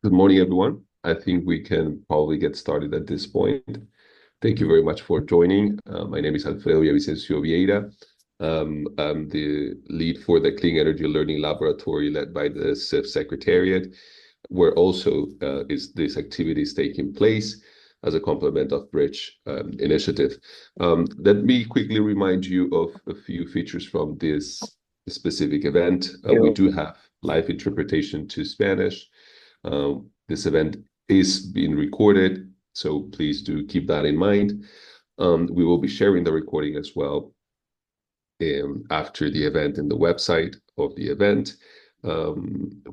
Good morning, everyone. I think we can probably get started at this point. Thank you very much for joining. My name is Alfredo Villavicencio Vieira. I'm the lead for the Clean Energy Learning Laboratory led by the CIF Secretariat, where also this activity is taking place as a complement of Bridge initiative. Let me quickly remind you of a few features from this specific event. We do have live interpretation to Spanish. This event is being recorded, so please do keep that in mind. We will be sharing the recording as well after the event in the website of the event.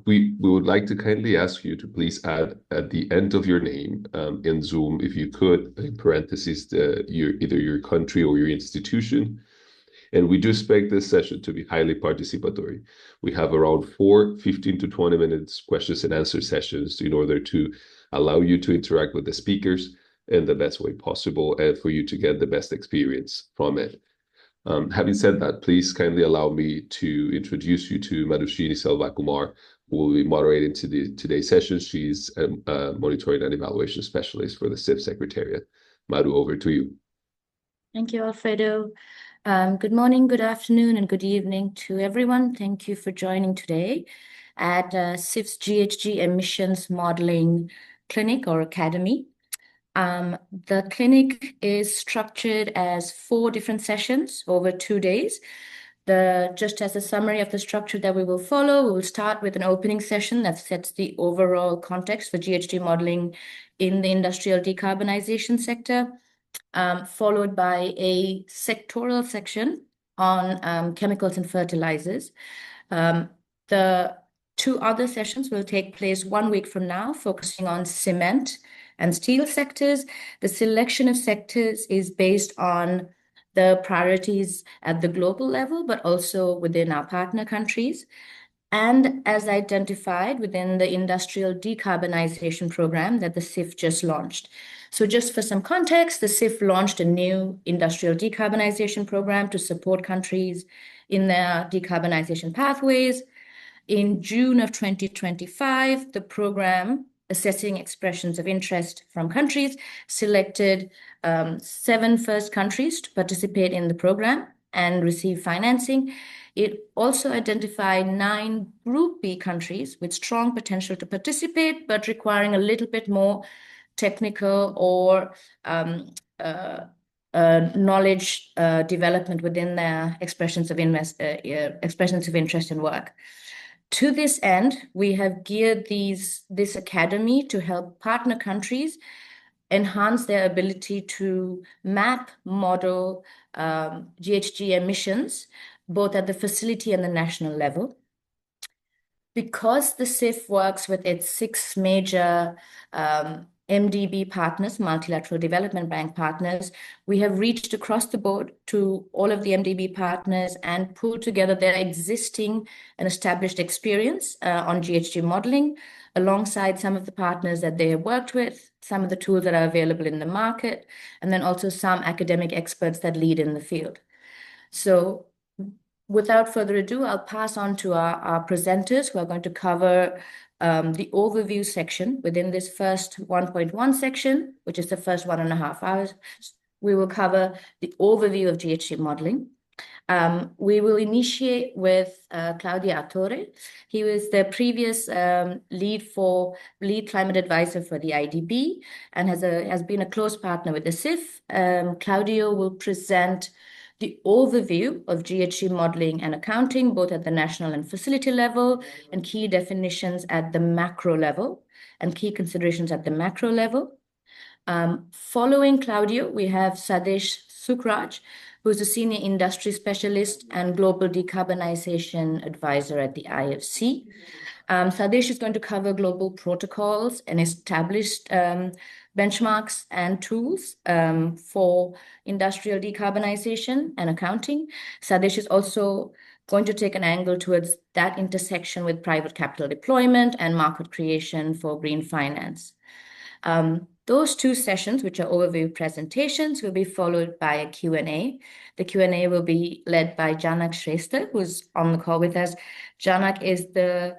We would like to kindly ask you to please add at the end of your name in Zoom, if you could, in parentheses, either your country or your institution. And we do expect this session to be highly participatory. We have around 15 to 20 minutes questions and answer sessions in order to allow you to interact with the speakers in the best way possible and for you to get the best experience from it. Having said that, please kindly allow me to introduce you to Marushini Selvakumar, who will be moderating today's session. She's a monitoring and evaluation specialist for the CIF Secretariat. Maru, over to you. Thank you, Alfredo. Good morning, good afternoon, and good evening to everyone. Thank you for joining today at CIF's GHG emissions modeling clinic or academy. The clinic is structured as 4 different sessions over 2 days. Just as a summary of the structure that we will follow, we will start with an opening session that sets the overall context for GHG modeling in the industrial decarbonization sector. Followed by a sectoral section on chemicals and fertilizers. The 2 other sessions will take place 1 week from now, focusing on cement and steel sectors. The selection of sectors is based on the priorities at the global level, but also within our partner countries, and as identified within the Industrial Decarbonization Program that the CIF just launched. So just for some context, the CIF launched a new Industrial Decarbonization Program to support countries in their decarbonization pathways. In June of 2025, the program, assessing expressions of interest from countries, selected 7 first countries to participate in the program and receive financing. It also identified 9 Group B countries with strong potential to participate, but requiring a little bit more technical or knowledge development within their expressions of interest and work. To this end, we have geared this academy to help partner countries enhance their ability to map, model GHG emissions, both at the facility and the national level. Because the CIF works with its 6 major MDB partners, multilateral development bank partners, we have reached across the board to all of the MDB partners and pulled together their existing and established experience on GHG modeling, alongside some of the partners that they have worked with, some of the tools that are available in the market, and then also some academic experts that lead in the field. So without further ado, I'll pass on to our presenters who are going to cover the overview section within this first 1.1 section, which is the first 1.5 hours. We will cover the overview of GHG modeling. We will initiate with Claudio Attore. He was the previous lead climate advisor for the IDB and has been a close partner with the CIF. Claudio will present the overview of GHG modeling and accounting, both at the national and facility level, and key definitions at the macro level, and key considerations at the macro level. Following Claudio, we have Sadesh Sukraj, who is a senior industry specialist and global decarbonization advisor at the IFC. Sadesh is going to cover global protocols and established benchmarks and tools for industrial decarbonization and accounting. Sadesh is also going to take an angle towards that intersection with private capital deployment and market creation for green finance. Those 2 sessions, which are overview presentations, will be followed by a Q&A. The Q&A will be led by Janak Shrestha, who's on the call with us. Janak is the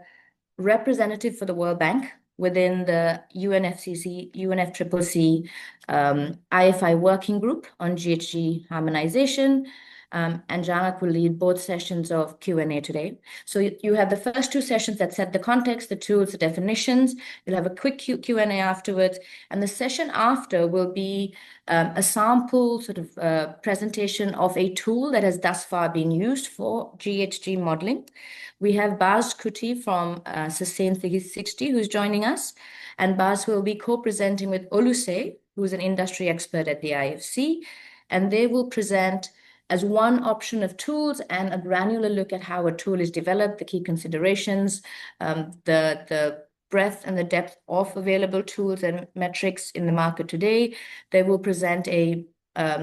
representative for the World Bank within the UNFCCC IFI working group on GHG harmonization. And Janak will lead both sessions of Q&A today. So you have the first two sessions that set the context, the tools, the definitions. You'll have a quick Q&A afterwards. And the session after will be a sample sort of presentation of a tool that has thus far been used for GHG modeling. We have Baz Kuti from Sustain 360 who's joining us. And Baz will be co-presenting with Oluse, who's an industry expert at the IFC. And they will present as one option of tools and a granular look at how a tool is developed, the key considerations, the breadth and the depth of available tools and metrics in the market today. They will present a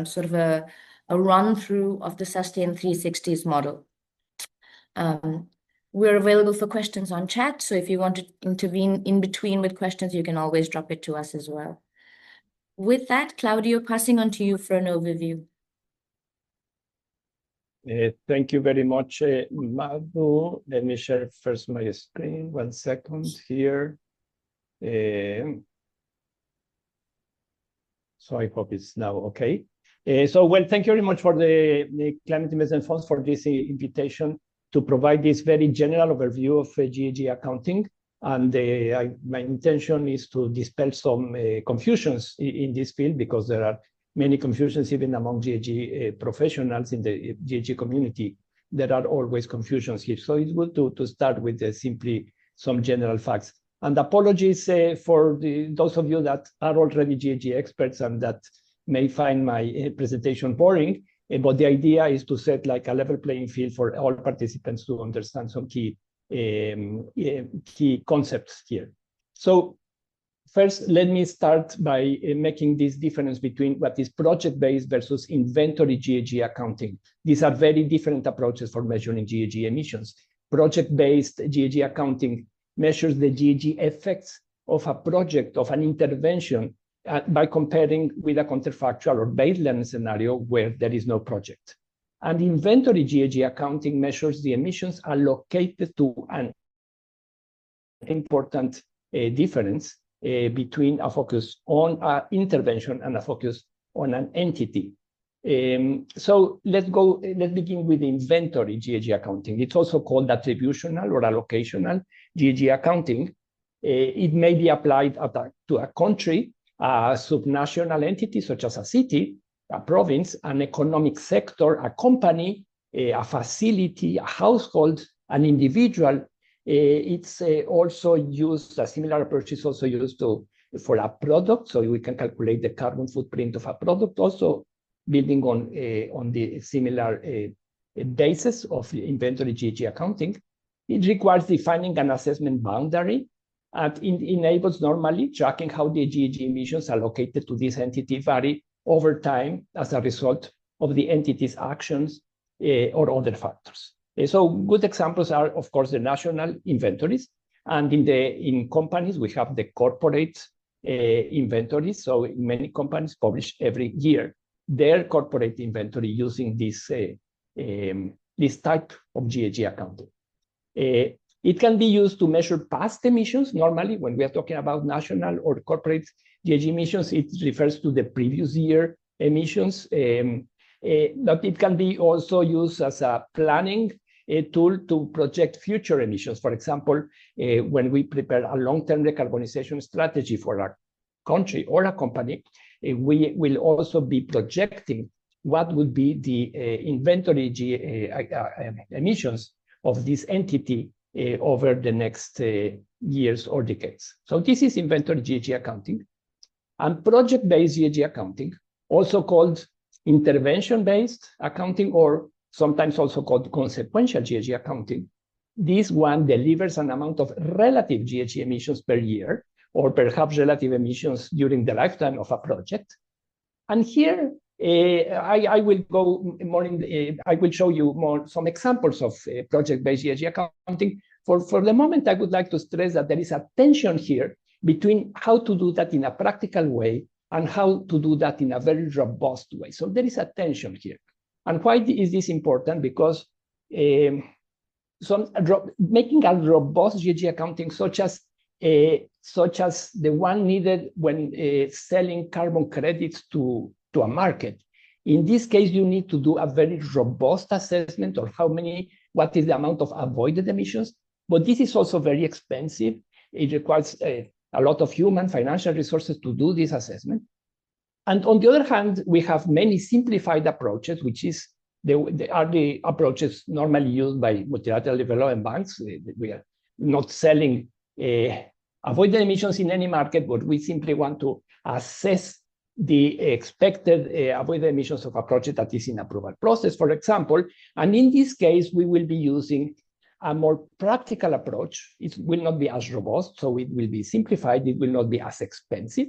sort of a run through of the Sustain 360's model. We're available for questions on chat. So if you want to intervene in between with questions, you can always drop it to us as well. With that, Claudio, passing on to you for an overview. Thank you very much, Madhu. Let me share first my screen. 1 second here. So I hope it's now okay. Well, thank you very much for the Climate Investment Funds for this invitation to provide this very general overview of GHG accounting. And my intention is to dispel some confusions in this field, because there are many confusions even among GHG professionals in the GHG community. There are always confusions here. So it's good to start with simply some general facts. And apologies for those of you that are already GHG experts and that may find my presentation boring. But the idea is to set like a level playing field for all participants to understand some key concepts here. So first, let me start by making this difference between what is project-based versus inventory GHG accounting. These are very different approaches for measuring GHG emissions. Project-based GHG accounting measures the GHG effects of a project, of an intervention, by comparing with a counterfactual or baseline scenario where there is no project. And inventory GHG accounting measures the emissions allocated to an important difference between a focus on an intervention and a focus on an entity. So let's begin with inventory GHG accounting. It's also called attributional or allocational GHG accounting. It may be applied to a country, a subnational entity such as a city, a province, an economic sector, a company, a facility, a household, an individual. It's also used, a similar approach is also used for a product, so we can calculate the carbon footprint of a product, also building on the similar basis of inventory GHG accounting. It requires defining an assessment boundary, and it enables normally tracking how the GHG emissions allocated to this entity vary over time as a result of the entity's actions or other factors. So good examples are, of course, the national inventories, and in companies we have the corporate inventories. So many companies publish every year their corporate inventory using this type of GHG accounting. It can be used to measure past emissions. Normally, when we are talking about national or corporate GHG emissions, it refers to the previous year emissions. But it can be also used as a planning tool to project future emissions. For example, when we prepare a long-term decarbonization strategy for a country or a company, we will also be projecting what would be the inventory emissions of this entity over the next years or decades. So this is inventory GHG accounting. And project-based GHG accounting, also called intervention-based accounting, or sometimes also called consequential GHG accounting. This one delivers an amount of relative GHG emissions per year, or perhaps relative emissions during the lifetime of a project. And here, I will go more I will show you some examples of project-based GHG accounting. For the moment, I would like to stress that there is a tension here between how to do that in a practical way and how to do that in a very robust way. So there is a tension here. And why is this important? Because making a robust GHG accounting, such as such as the one needed when selling carbon credits to a market. In this case, you need to do a very robust assessment of what is the amount of avoided emissions, but this is also very expensive. It requires a lot of human financial resources to do this assessment. And on the other hand, we have many simplified approaches, which are the approaches normally used by multilateral development banks. We are not selling avoided emissions in any market, but we simply want to assess the expected avoided emissions of a project that is in approval process, for example. And in this case, we will be using a more practical approach. It will not be as robust, so it will be simplified. It will not be as expensive,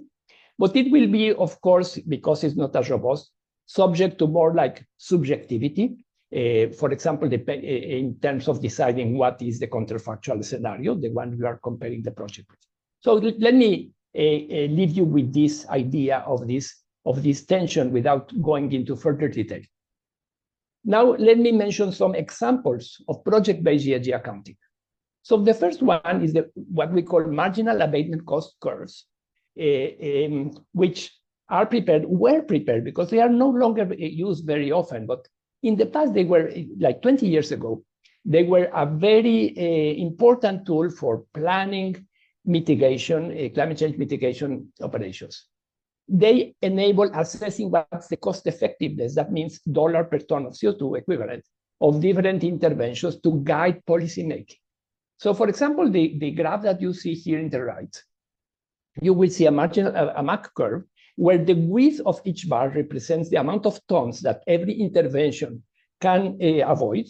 but it will be, of course, because it's not as robust, subject to more like subjectivity. For example, in terms of deciding what is the counterfactual scenario, the one we are comparing the project with. So let me leave you with this idea of this tension without going into further detail. Now, let me mention some examples of project-based GHG accounting. So the first one is what we call marginal abatement cost curves, which were prepared because they are no longer used very often, but in the past, they were, like 20 years ago, they were a very important tool for planning mitigation, climate change mitigation operations. They enable assessing what's the cost effectiveness, that means dollar per ton of CO2 equivalent, of different interventions to guide policymaking. So for example, the graph that you see here in the right, you will see a MAC curve where the width of each bar represents the amount of tons that every intervention can avoid.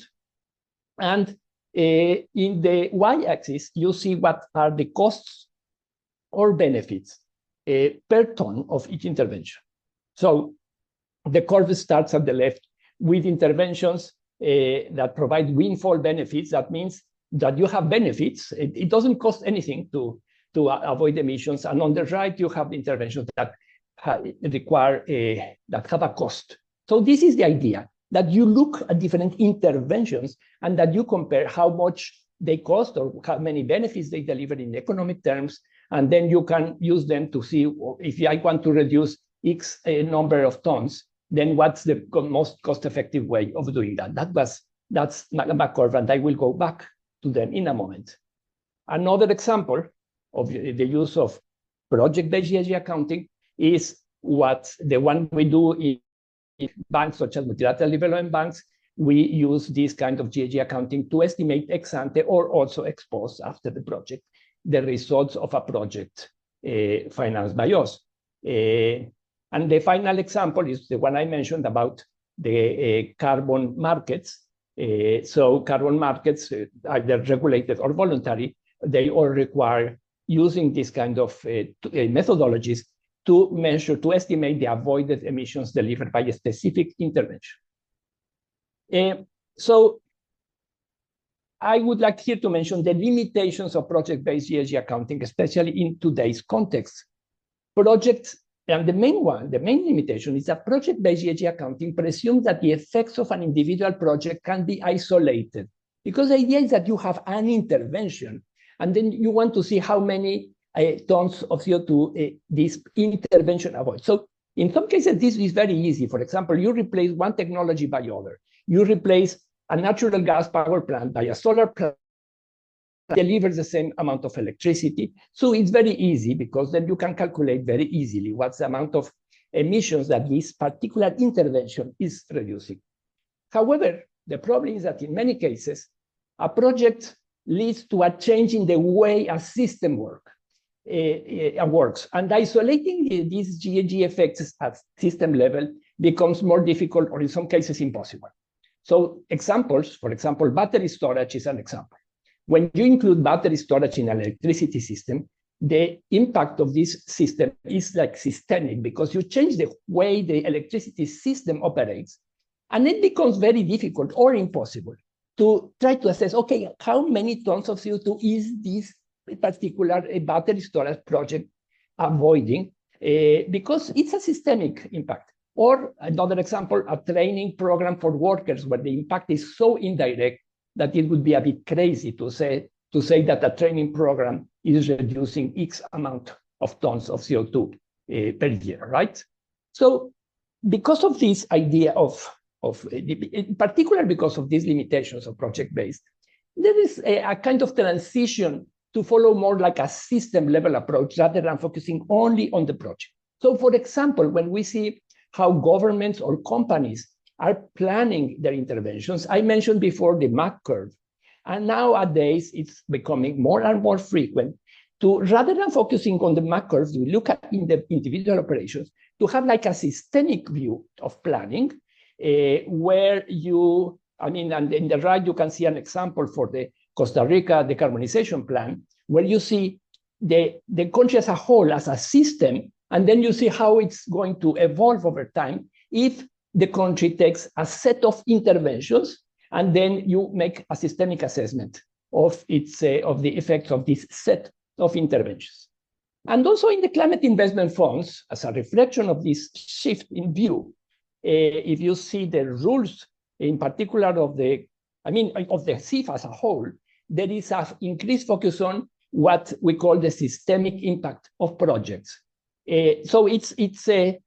And in the y-axis, you see what are the costs or benefits per ton of each intervention. So the curve starts at the left with interventions that provide windfall benefits. That means that you have benefits. It doesn't cost anything to avoid emissions. And on the right, you have interventions that that have a cost. So this is the idea, that you look at different interventions and that you compare how much they cost or how many benefits they deliver in economic terms, and then you can use them to see if I want to reduce X number of tons, then what's the most cost-effective way of doing that? That's MAC curve, and I will go back to them in a moment. Another example of the use of project-based GHG accounting is the one we do in banks such as multilateral development banks. We use this kind of GHG accounting to estimate ex ante or also ex post after the project, the results of a project financed by us. And the final example is the one I mentioned about the carbon markets. So carbon markets, either regulated or voluntary, they all require using this kind of methodologies to estimate the avoided emissions delivered by a specific intervention. So I would like here to mention the limitations of project-based GHG accounting, especially in today's context. Projects, and the main limitation is that project-based GHG accounting presumes that the effects of an individual project can be isolated, because the idea is that you have an intervention, and then you want to see how many tons of CO2 this intervention avoids. So in some cases, this is very easy. For example, you replace one technology by other. You replace a natural gas power plant by a solar plant that delivers the same amount of electricity. So it's very easy because then you can calculate very easily what's the amount of emissions that this particular intervention is reducing. However, the problem is that in many cases, a project leads to a change in the way a system works. And isolating these GHG effects at system level becomes more difficult, or in some cases impossible. So examples, for example, battery storage is an example. When you include battery storage in an electricity system, the impact of this system is like systemic, because you change the way the electricity system operates, and it becomes very difficult or impossible to try to assess, okay, how many tons of CO2 is this particular battery storage project avoiding, because it's a systemic impact. Or another example, a training program for workers where the impact is so indirect that it would be a bit crazy to to say that a training program is reducing X amount of tons of CO2 per year, right? So because of this idea in particular because of these limitations of project-based, there is a kind of transition to follow more like a system-level approach rather than focusing only on the project. So for example, when we see how governments or companies are planning their interventions, I mentioned before the MAC curve, and nowadays it's becoming more and more frequent to, rather than focusing on the MAC curves, we look at in the individual operations to have like a systemic view of planning, where you, and in the right, you can see an example for the Costa Rica decarbonization plan, where you see the country as a whole, as a system, and then you see how it's going to evolve over time if the country takes a set of interventions, and then you make a systemic assessment of the effects of this set of interventions. And also in the climate investment funds, as a reflection of this shift in view, if you see the rules, in particular of the CIF as a whole, there is an increased focus on what we call the systemic impact of projects. So every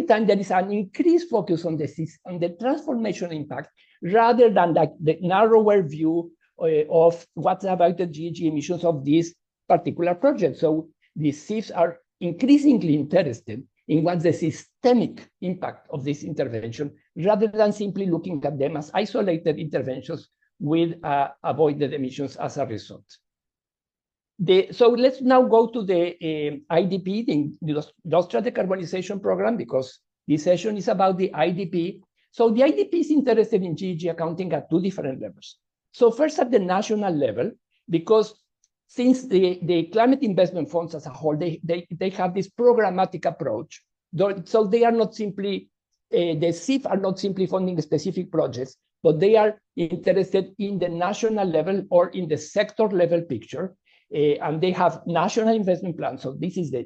time there is an increased focus on the transformation impact, rather than like the narrower view of what's about the GHG emissions of this particular project. So the CIFs are increasingly interested in what's the systemic impact of this intervention, rather than simply looking at them as isolated interventions with avoided emissions as a result. So let's now go to the IDP, the Industrial Decarbonization Program, because this session is about the IDP. So the IDP is interested in GHG accounting at two different levels. So first at the national level, because since the climate investment funds as a whole, they have this programmatic approach. So they are not simply, the CIF are not simply funding specific projects, but they are interested in the national level or in the sector level picture. And they have national investment plans. So this is the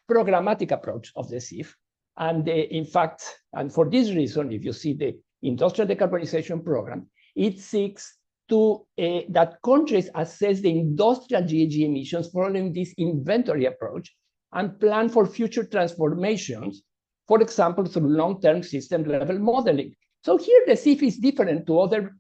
programmatic approach of the CIF. And in fact, and for this reason, if you see the Industrial Decarbonization Program, it seeks to that countries assess the industrial GHG emissions following this inventory approach and plan for future transformations, for example, through long-term system-level modeling. So here the CIF is different to other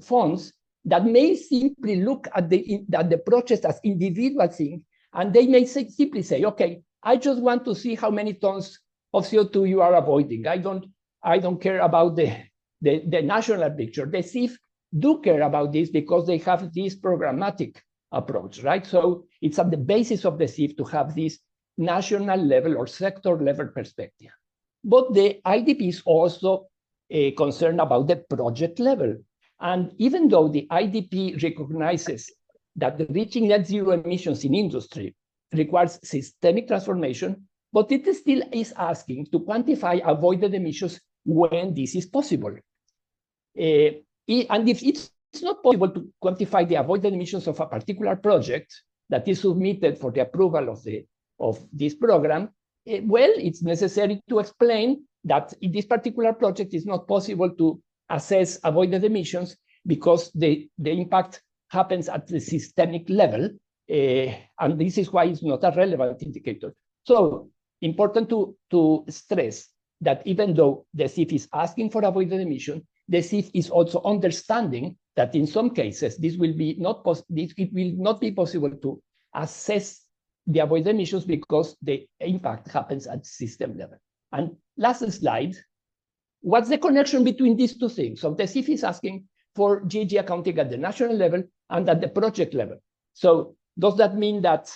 funds that may simply look at the project as individual thing, and they may simply say, okay, I just want to see how many tons of CO2 you are avoiding. I don't care about the national picture. The CIF do care about this because they have this programmatic approach, right? So it's at the basis of the CIF to have this national level or sector level perspective. But the IDP is also concerned about the project level. And even though the IDP recognizes that reaching net zero emissions in industry requires systemic transformation, but it still is asking to quantify avoided emissions when this is possible. And if it's not possible to quantify the avoided emissions of a particular project that is submitted for the approval of this program, well, it's necessary to explain that in this particular project it's not possible to assess avoided emissions because the impact happens at the systemic level, and this is why it's not a relevant indicator. So important to stress that even though the CIF is asking for avoided emission, the CIF is also understanding that in some cases it will not be possible to assess the avoided emissions because the impact happens at system level. And last slide, what's the connection between these two things? So the CIF is asking for GHG accounting at the national level and at the project level. So does that mean that,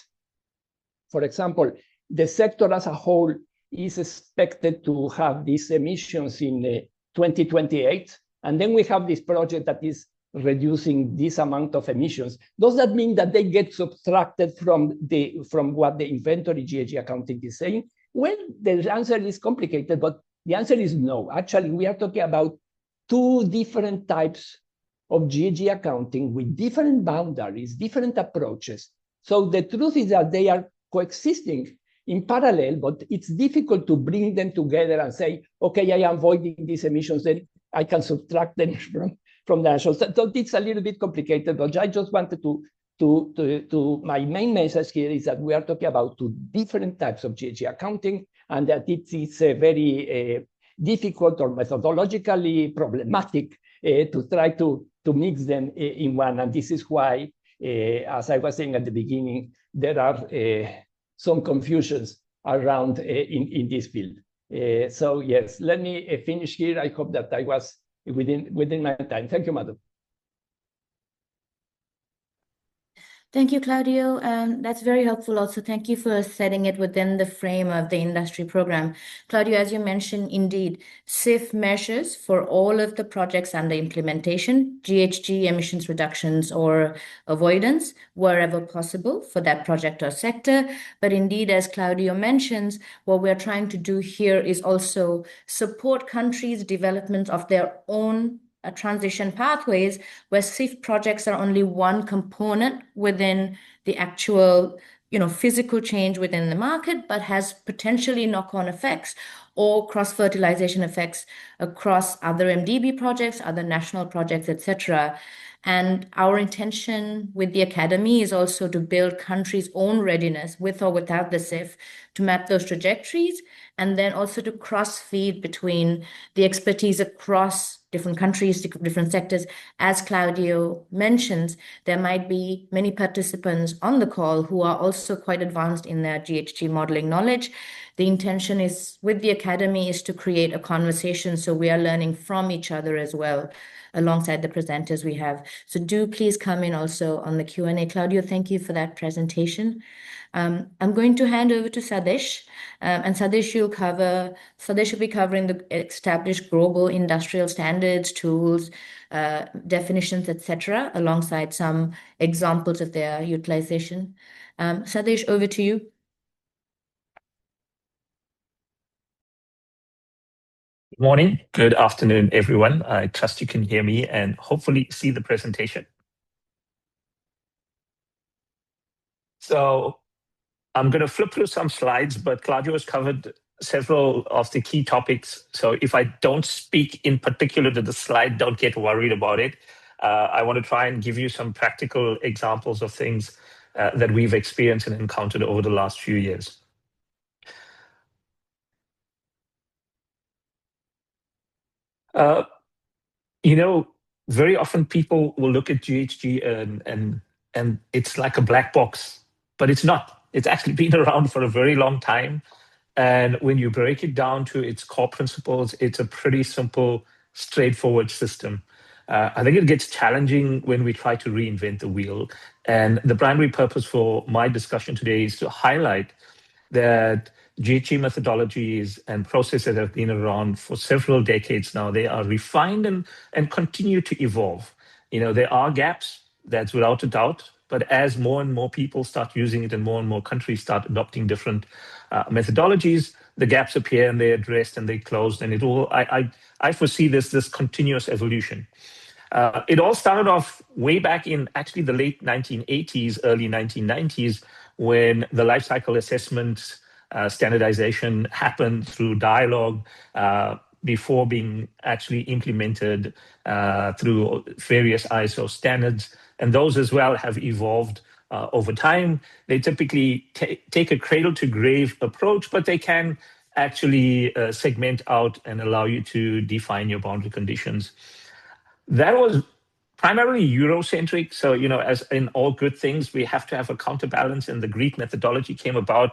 for example, the sector as a whole is expected to have these emissions in 2028, and then we have this project that is reducing this amount of emissions? Does that mean that they get subtracted from what the inventory GHG accounting is saying? Well, the answer is complicated, but the answer is no. Actually, we are talking about two different types of GHG accounting with different boundaries, different approaches. So the truth is that they are coexisting in parallel, but it's difficult to bring them together and say, okay, I am avoiding these emissions, then I can subtract them from the national. So it's a little bit complicated, but I just wanted my main message here is that we are talking about two different types of GHG accounting, and that it is very difficult or methodologically problematic to try to mix them in one. And this is why, as I was saying at the beginning, there are some confusions around in this field. So yes, let me finish here. I hope that I was within my time. Thank you, Madam. Thank you, Claudio. That's very helpful also. Thank you for setting it within the frame of the industry program. Claudio, as you mentioned, indeed, SIF measures for all of the projects under implementation, GHG emissions reductions or avoidance, wherever possible for that project or sector. But indeed, as Claudio mentions, what we're trying to do here is also support countries' development of their own transition pathways, where SIF projects are only one component within the actual, physical change within the market, but has potentially knock-on effects or cross-fertilization effects across other MDB projects, other national projects, etc. And our intention with the Academy is also to build countries' own readiness, with or without the SIF, to map those trajectories, and then also to cross-feed between the expertise across different countries, different sectors. As Claudio mentions, there might be many participants on the call who are also quite advanced in their GHG modeling knowledge. The intention is, with the Academy, is to create a conversation so we are learning from each other as well, alongside the presenters we have. So do please come in also on the Q&A. Claudio, thank you for that presentation. I'm going to hand over to Sadesh, and Sadesh will be covering the established global industrial standards, tools, definitions, etc., alongside some examples of their utilization. Sadesh, over to you. Good morning, good afternoon, everyone. I trust you can hear me and hopefully see the presentation. So I'm going to flip through some slides, but Claudio has covered several of the key topics. So if I don't speak in particular to the slide, don't get worried about it. I want to try and give you some practical examples of things that we've experienced and encountered over the last few years. Very often people will look at GHG and it's like a black box, but it's not. It's actually been around for a very long time. And when you break it down to its core principles, it's a pretty simple, straightforward system. I think it gets challenging when we try to reinvent the wheel. And the primary purpose for my discussion today is to highlight that GHG methodologies and processes have been around for several decades now. They are refined and continue to evolve. There are gaps, that's without a doubt, but as more and more people start using it and more countries start adopting different methodologies, the gaps appear and they're addressed and they're closed, and I foresee this continuous evolution. It all started off way back in actually the late 1980s, early 1990s, when the life cycle assessment standardization happened through dialogue before being actually implemented through various ISO standards. And those as well have evolved over time. They typically take a cradle-to-grave approach, but they can actually segment out and allow you to define your boundary conditions. That was primarily Eurocentric. So, as in all good things, we have to have a counterbalance, and the Greek methodology came about,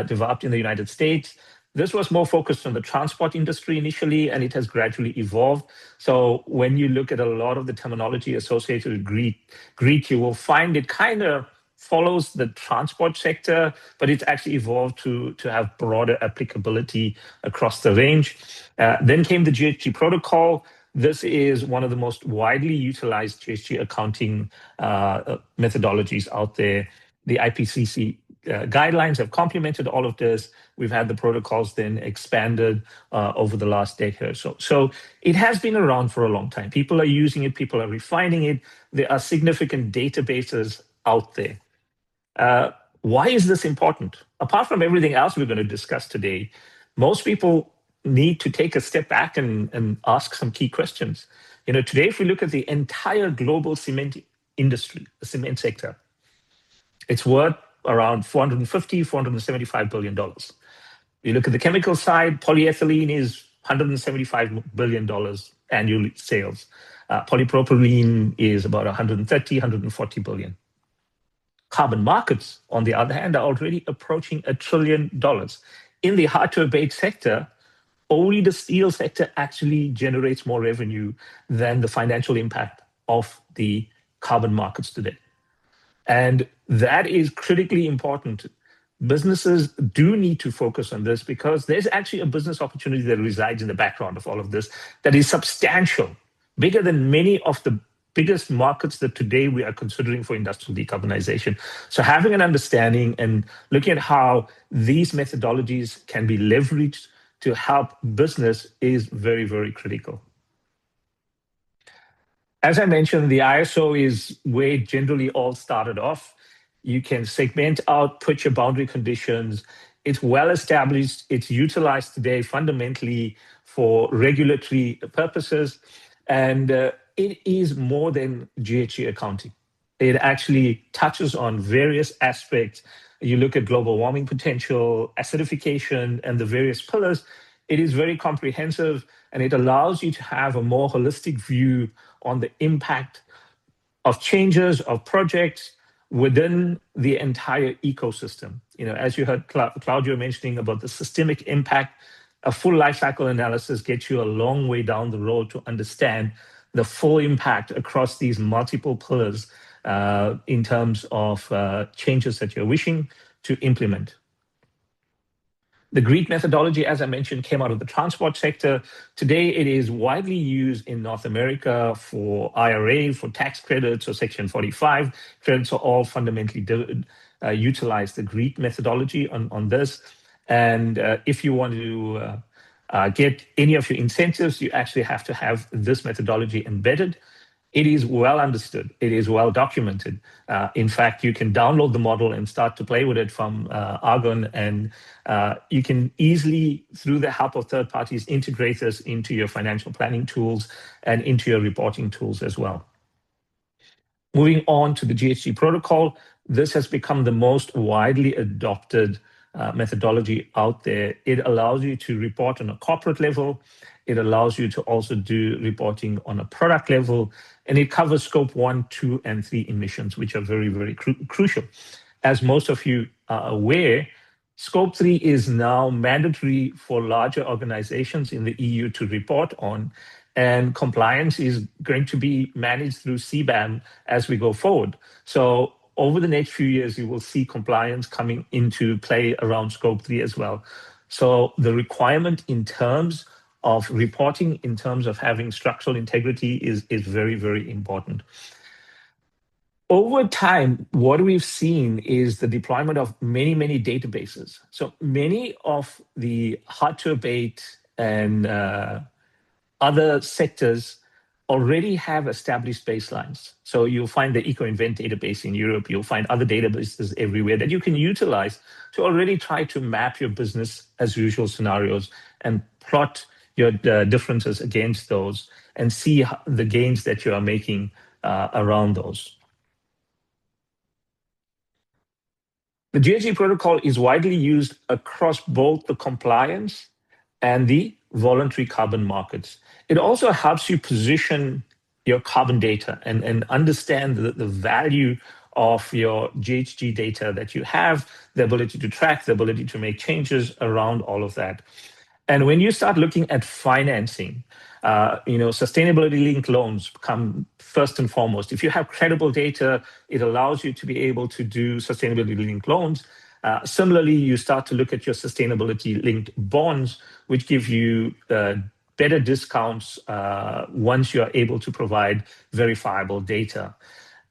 developed in the United States. This was more focused on the transport industry initially, and it has gradually evolved. So when you look at a lot of the terminology associated with Greek, you will find it kind of follows the transport sector, but it's actually evolved to have broader applicability across the range. Then came the GHG protocol. This is one of the most widely utilized GHG accounting methodologies out there. The IPCC guidelines have complemented all of this. We've had the protocols then expanded over the last decade or so. So it has been around for a long time. People are using it. People are refining it. There are significant databases out there. Why is this important? Apart from everything else we're going to discuss today, most people need to take a step back and ask some key questions. Today, if we look at the entire global cement industry, the cement sector, it's worth around $475 billion. You look at the chemical side, polyethylene is $175 billion annual sales. Polypropylene is about 140 billion. Carbon markets, on the other hand, are already approaching $1 trillion. In the hard-to-abate sector, only the steel sector actually generates more revenue than the financial impact of the carbon markets today. And that is critically important. Businesses do need to focus on this because there's actually a business opportunity that resides in the background of all of this that is substantial, bigger than many of the biggest markets that today we are considering for industrial decarbonization. So having an understanding and looking at how these methodologies can be leveraged to help business is very, very critical. As I mentioned, the ISO is where it generally all started off. You can segment out, put your boundary conditions. It's well established. It's utilized today fundamentally for regulatory purposes. And it is more than GHG accounting. It actually touches on various aspects. You look at global warming potential, acidification, and the various pillars. It is very comprehensive, and it allows you to have a more holistic view on the impact of changes, of projects within the entire ecosystem. As you heard Claudio mentioning about the systemic impact, a full life cycle analysis gets you a long way down the road to understand the full impact across these multiple pillars in terms of changes that you're wishing to implement. The GREET methodology, as I mentioned, came out of the transport sector. Today, it is widely used in North America for IRA, for tax credits, or Section 45 credits are all fundamentally utilize the GREET methodology on this. And if you want to get any of your incentives, you actually have to have this methodology embedded. It is well understood. It is well documented. In fact, you can download the model and start to play with it from Argonne, and you can easily, through the help of third parties, integrate this into your financial planning tools and into your reporting tools as well. Moving on to the GHG protocol, this has become the most widely adopted methodology out there. It allows you to report on a corporate level. It allows you to also do reporting on a product level, and it covers scope 1, 2, and 3 emissions, which are very, very crucial. As most of you are aware, scope 3 is now mandatory for larger organizations in the EU to report on, and compliance is going to be managed through CBAM as we go forward. So over the next few years, you will see compliance coming into play around scope 3 as well. So the requirement in terms of reporting, in terms of having structural integrity is very, very important. Over time, what we've seen is the deployment of many, many databases. So many of the hard-to-abate and other sectors already have established baselines. So you'll find the EcoInvent database in Europe, you'll find other databases everywhere that you can utilize to already try to map your business as usual scenarios and plot your differences against those and see the gains that you are making around those. The GHG protocol is widely used across both the compliance and the voluntary carbon markets. It also helps you position your carbon data and understand the value of your GHG data that you have, the ability to track, the ability to make changes around all of that. And when you start looking at financing, sustainability-linked loans come first and foremost. If you have credible data, it allows you to be able to do sustainability-linked loans. Similarly, you start to look at your sustainability-linked bonds, which give you better discounts once you are able to provide verifiable data.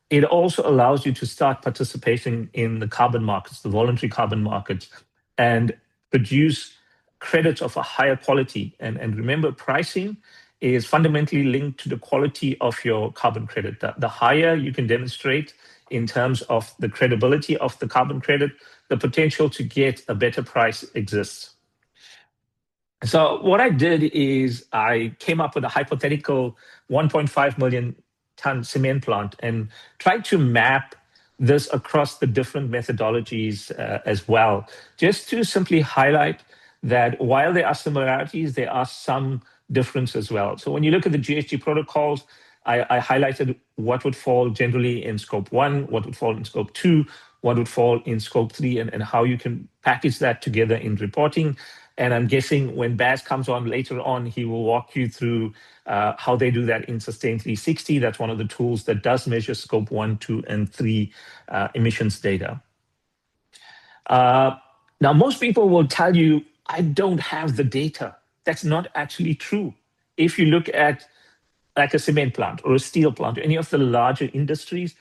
It also allows you to start participating in the carbon markets, the voluntary carbon markets, and produce credits of a higher quality. And remember, pricing is fundamentally linked to the quality of your carbon credit. The higher you can demonstrate in terms of the credibility of the carbon credit, the potential to get a better price exists. So what I did is I came up with a hypothetical 1.5 million ton cement plant and tried to map this across the different methodologies as well, just to simply highlight that while there are similarities, there are some difference as well. So when you look at the GHG protocols, I highlighted what would fall generally in scope 1, what would fall in scope 2, what would fall in scope 3, and how you can package that together in reporting. And I'm guessing when Baz comes on later on, he will walk you through how they do that in Sustain 360. That's one of the tools that does measure scope 1, 2, and 3 emissions data. Now, most people will tell you, I don't have the data. That's not actually true. If you look at like a cement plant or a steel plant, or any of the larger industries,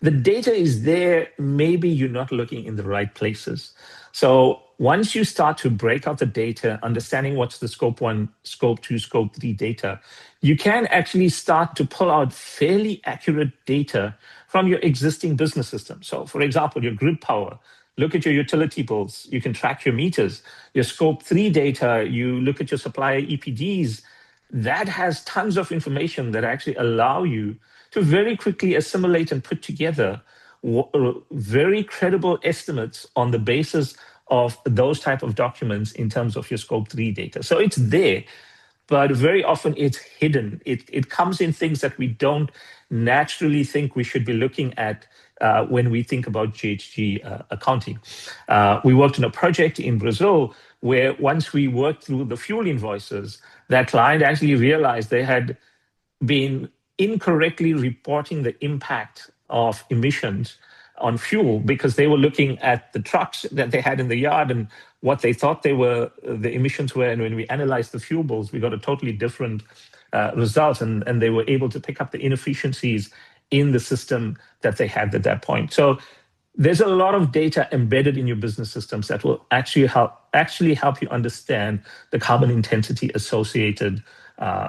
the data is there. Maybe you're not looking in the right places. So once you start to break out the data, understanding what's the scope 1, scope 2, scope 3 data, you can actually start to pull out fairly accurate data from your existing business system. So for example, your grid power, look at your utility bills, you can track your meters. Your scope 3 data, you look at your supplier EPDs, that has tons of information that actually allow you to very quickly assimilate and put together very credible estimates on the basis of those type of documents in terms of your scope 3 data. So it's there, but very often it's hidden. It comes in things that we don't naturally think we should be looking at when we think about GHG accounting. We worked on a project in Brazil where once we worked through the fuel invoices, that client actually realized they had been incorrectly reporting the impact of emissions on fuel because they were looking at the trucks that they had in the yard and what they thought the emissions were. And when we analyzed the fuel bills, we got a totally different result. And they were able to pick up the inefficiencies in the system that they had at that point. So there's a lot of data embedded in your business systems that will actually help you understand the carbon intensity associated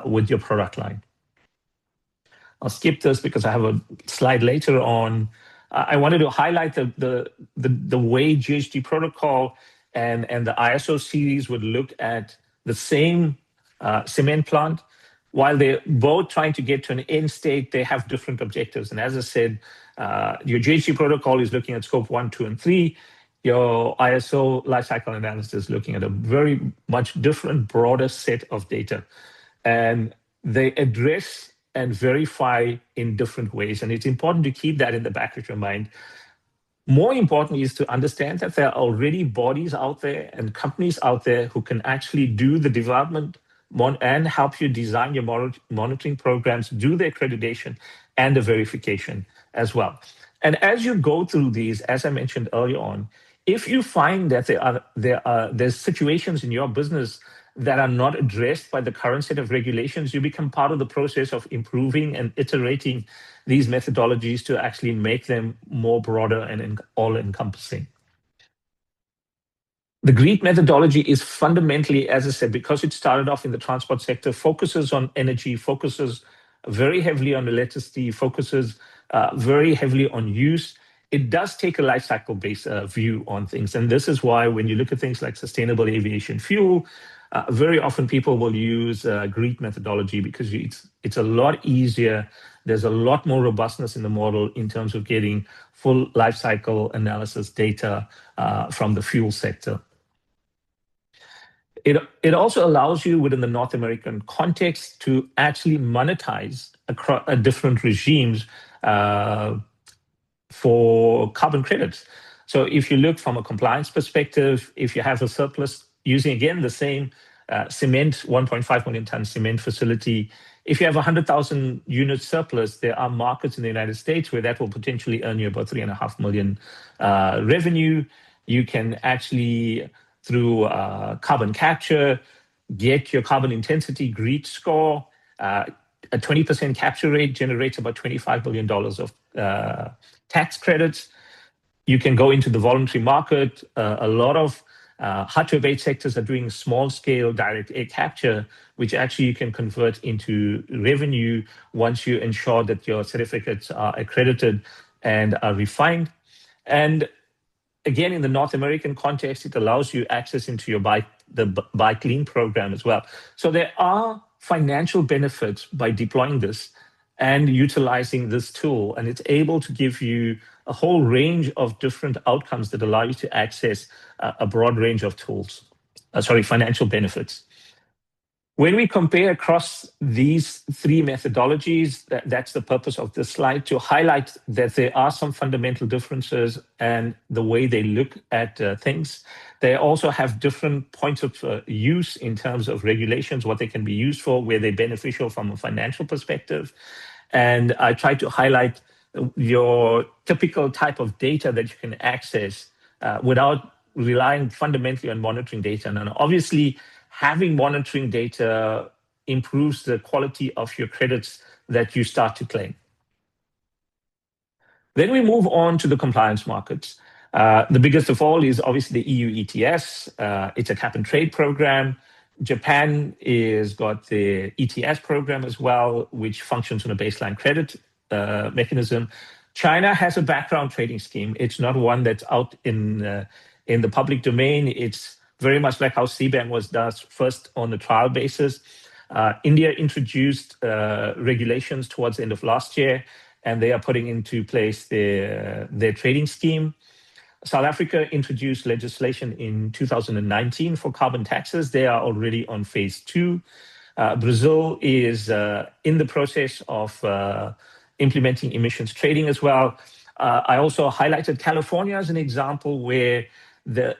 with your product line. I'll skip this because I have a slide later on. I wanted to highlight the way GHG protocol and the ISO series would look at the same cement plant. While they're both trying to get to an end state, they have different objectives. And as I said, your GHG protocol is looking at scope 1, 2, and 3. Your ISO lifecycle analysis is looking at a very much different, broader set of data. And they address and verify in different ways. And it's important to keep that in the back of your mind. More important is to understand that there are already bodies out there and companies out there who can actually do the development and help you design your monitoring programs, do the accreditation and the verification as well. And as you go through these, as I mentioned earlier on, if you find that there's situations in your business that are not addressed by the current set of regulations, you become part of the process of improving and iterating these methodologies to actually make them more broader and all-encompassing. The GREET methodology is fundamentally, as I said, because it started off in the transport sector, focuses on energy, focuses very heavily on electricity, focuses very heavily on use. It does take a life cycle based view on things. And this is why when you look at things like sustainable aviation fuel, very often people will use GREET methodology because it's a lot easier. There's a lot more robustness in the model in terms of getting full life cycle analysis data from the fuel sector. It also allows you within the North American context to actually monetize across different regimes for carbon credits. So if you look from a compliance perspective, if you have a surplus using, again, the same cement, 1.5 million ton cement facility, if you have 100,000 unit surplus, there are markets in the United States where that will potentially earn you about 3.5 million revenue. You can actually, through carbon capture, get your carbon intensity GREET score. A 20% capture rate generates about $25 billion of tax credits. You can go into the voluntary market. A lot of hard-to-abate sectors are doing small-scale direct air capture, which actually you can convert into revenue once you ensure that your certificates are accredited and are refined. And again, in the North American context, it allows you access into your Buy Clean program as well. So there are financial benefits by deploying this and utilizing this tool, and it's able to give you a whole range of different outcomes that allow you to access a broad range of tools, financial benefits. When we compare across these three methodologies, that's the purpose of this slide, to highlight that there are some fundamental differences and the way they look at things. They also have different points of use in terms of regulations, what they can be used for, where they're beneficial from a financial perspective. And I try to highlight your typical type of data that you can access without relying fundamentally on monitoring data. And obviously, having monitoring data improves the quality of your credits that you start to claim. Then we move on to the compliance markets. The biggest of all is obviously the EU ETS. It's a cap and trade program. Japan is got the ETS program as well, which functions on a baseline credit mechanism. China has a background trading scheme. It's not one that's out in the public domain. It's very much like how CBAM was done first on a trial basis. India introduced regulations towards the end of last year, and they are putting into place their trading scheme. South Africa introduced legislation in 2019 for carbon taxes. They are already on phase 2. Brazil is in the process of implementing emissions trading as well. I also highlighted California as an example where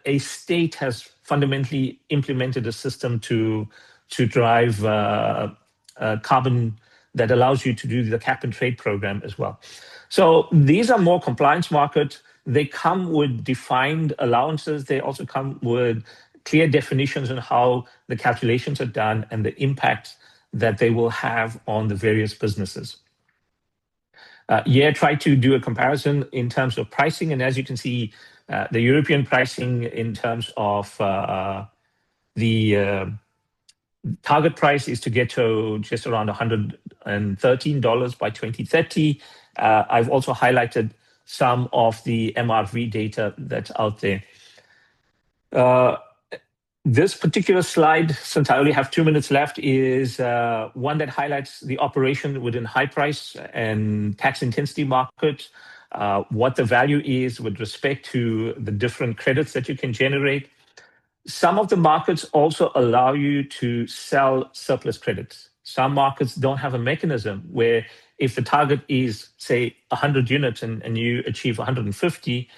a state has fundamentally implemented a system to drive carbon that allows you to do the cap and trade program as well. So these are more compliance markets. They come with defined allowances. They also come with clear definitions on how the calculations are done and the impact that they will have on the various businesses. Try to do a comparison in terms of pricing. And as you can see, the European pricing in terms of the target price is to get to just around $113 by 2030. I've also highlighted some of the MRV data that's out there. This particular slide, since I only have 2 minutes left, is one that highlights the operation within high price and tax intensity markets, what the value is with respect to the different credits that you can generate. Some of the markets also allow you to sell surplus credits. Some markets don't have a mechanism where if the target is, say, 100 units and you achieve 150,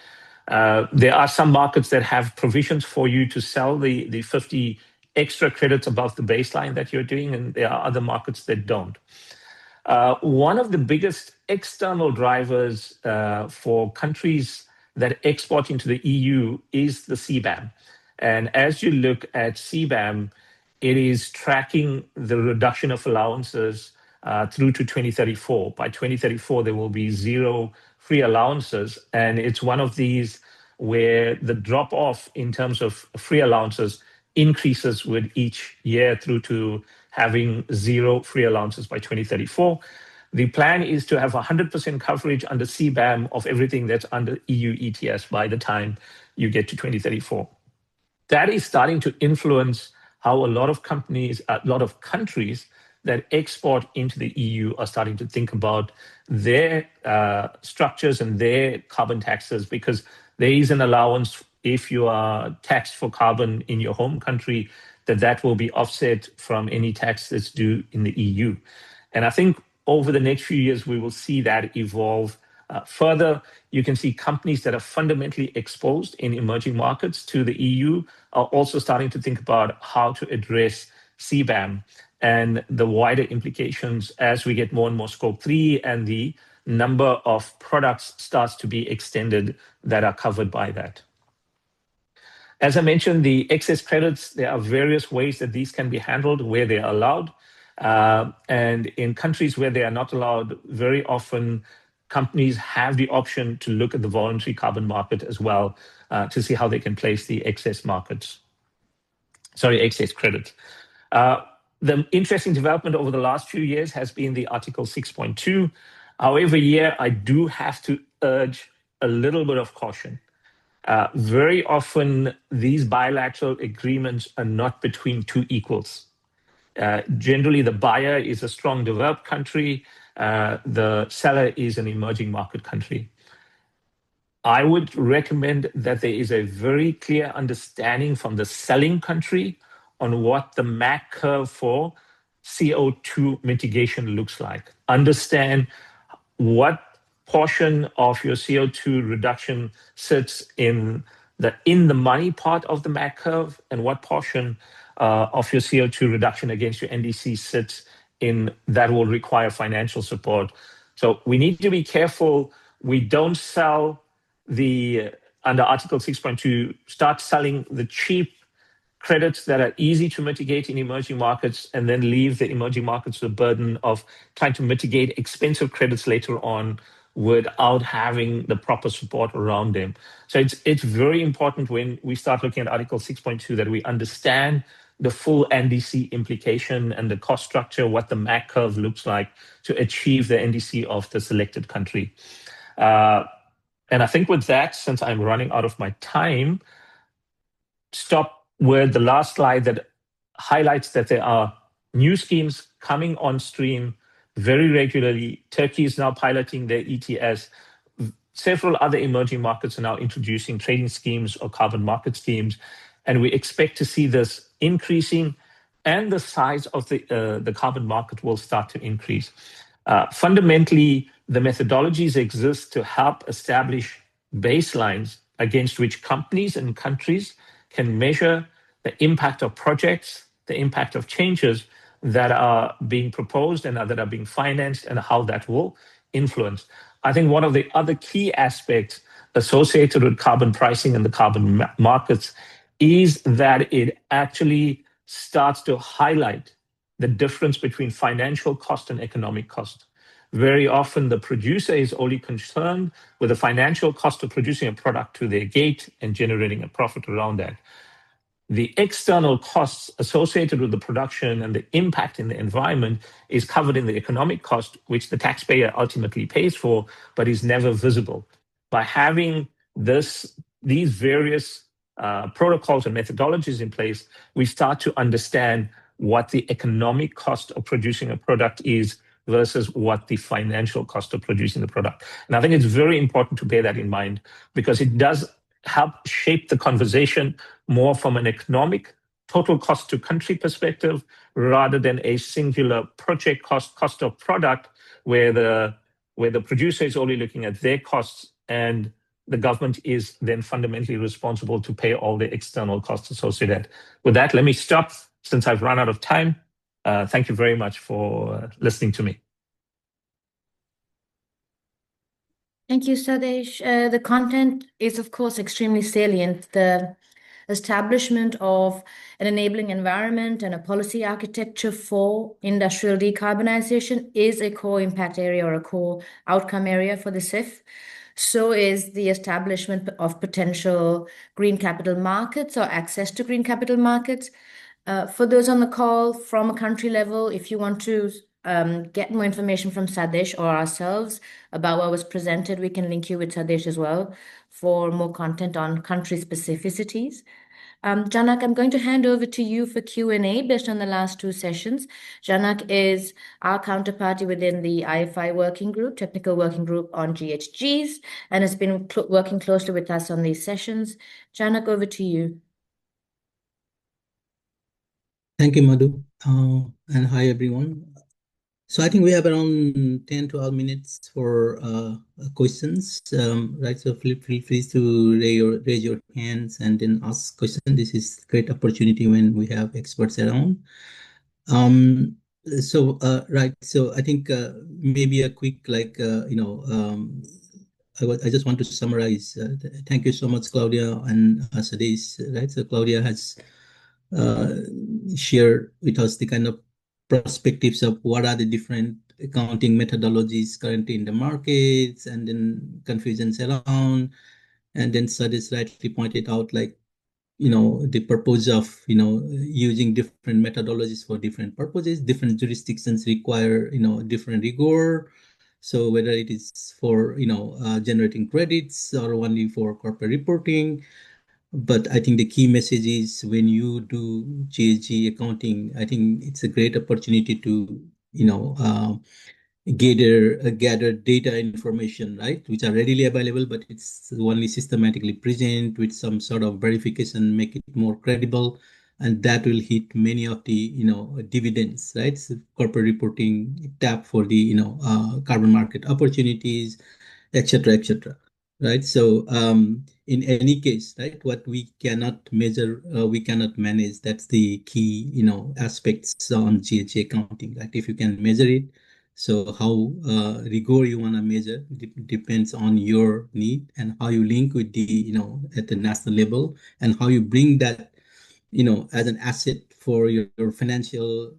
there are some markets that have provisions for you to sell the 50 extra credits above the baseline that you're doing, and there are other markets that don't. One of the biggest external drivers for countries that export into the EU is the CBAM. And as you look at CBAM, it is tracking the reduction of allowances through to 2034. By 2034, there will be 0 free allowances. And it's one of these where the drop-off in terms of free allowances increases with each year through to having 0 free allowances by 2034. The plan is to have 100% coverage under CBAM of everything that's under EU ETS by the time you get to 2034. That is starting to influence how a lot of companies, a lot of countries that export into the EU are starting to think about their structures and their carbon taxes, because there is an allowance if you are taxed for carbon in your home country, that will be offset from any tax that's due in the EU. And I think over the next few years, we will see that evolve further. You can see companies that are fundamentally exposed in emerging markets to the EU are also starting to think about how to address CBAM and the wider implications as we get more and more scope 3 and the number of products starts to be extended that are covered by that. As I mentioned, the excess credits, there are various ways that these can be handled where they are allowed. And in countries where they are not allowed, very often companies have the option to look at the voluntary carbon market as well to see how they can place the excess credit. The interesting development over the last few years has been the Article 6.2. However, I do have to urge a little bit of caution. Very often, these bilateral agreements are not between two equals. Generally, the buyer is a strong developed country, the seller is an emerging market country. I would recommend that there is a very clear understanding from the selling country on what the MAC curve for CO2 mitigation looks like. Understand what portion of your CO2 reduction sits in the money part of the MAC curve, and what portion of your CO2 reduction against your NDC sits in that will require financial support. So we need to be careful. We don't sell under Article 6.2, start selling the cheap credits that are easy to mitigate in emerging markets and then leave the emerging markets the burden of trying to mitigate expensive credits later on without having the proper support around them. So it's very important when we start looking at Article 6.2 that we understand the full NDC implication and the cost structure, what the MAC curve looks like to achieve the NDC of the selected country. And I think with that, since I'm running out of my time, stop with the last slide that highlights that there are new schemes coming on stream very regularly. Turkey is now piloting their ETS. Several other emerging markets are now introducing trading schemes or carbon market schemes. And we expect to see this increasing, and the size of the carbon market will start to increase. Fundamentally, the methodologies exist to help establish baselines against which companies and countries can measure the impact of projects, the impact of changes that are being proposed and that are being financed, and how that will influence. I think one of the other key aspects associated with carbon pricing and the carbon markets is that it actually starts to highlight the difference between financial cost and economic cost. Very often, the producer is only concerned with the financial cost of producing a product to their gate and generating a profit around that. The external costs associated with the production and the impact in the environment is covered in the economic cost, which the taxpayer ultimately pays for, but is never visible. By having these various protocols and methodologies in place, we start to understand what the economic cost of producing a product is versus what the financial cost of producing the product. And I think it's very important to bear that in mind, because it does help shape the conversation more from an economic total cost to country perspective, rather than a singular project cost of product, where the producer is only looking at their costs and the government is then fundamentally responsible to pay all the external costs associated. With that, let me stop since I've run out of time. Thank you very much for listening to me. Thank you, Sadesh. The content is, of course, extremely salient. The establishment of an enabling environment and a policy architecture for industrial decarbonization is a core impact area or a core outcome area for the CIF. So is the establishment of potential green capital markets or access to green capital markets. For those on the call from a country level, if you want to get more information from Sadesh or ourselves about what was presented, we can link you with Sadesh as well for more content on country specificities. Janak, I'm going to hand over to you for Q&A based on the last two sessions. Janak is our counterparty within the IFI working group, technical working group on GHGs, and has been working closely with us on these sessions. Janak, over to you. Thank you, Madhu. And hi, everyone. So I think we have around 10, 12 minutes for questions, right? So feel free to raise your hands and then ask questions. This is a great opportunity when we have experts around. Right. So I think maybe a quick, I just want to summarize. Thank you so much, Claudia and Sadesh, right? So Claudia has shared with us the kind of perspectives of what are the different accounting methodologies currently in the markets, and then confusions around. And then Sadesh rightly pointed out, the purpose of, using different methodologies for different purposes. Different jurisdictions require, different rigor. So whether it is for, generating credits or only for corporate reporting, but I think the key message is when you do GHG accounting, I think it's a great opportunity to, gather data information, right, which are readily available, but it's only systematically present with some sort of verification, make it more credible, and that will hit many of the dividends, right? So corporate reporting tap for the carbon market opportunities, etc., etc. Right. So in any case, right, what we cannot measure, we cannot manage. That's the key aspects on GHG accounting. Right. If you can measure it, so how rigor you want to measure depends on your need and how you link with the at the national level, and how you bring that as an asset for your financial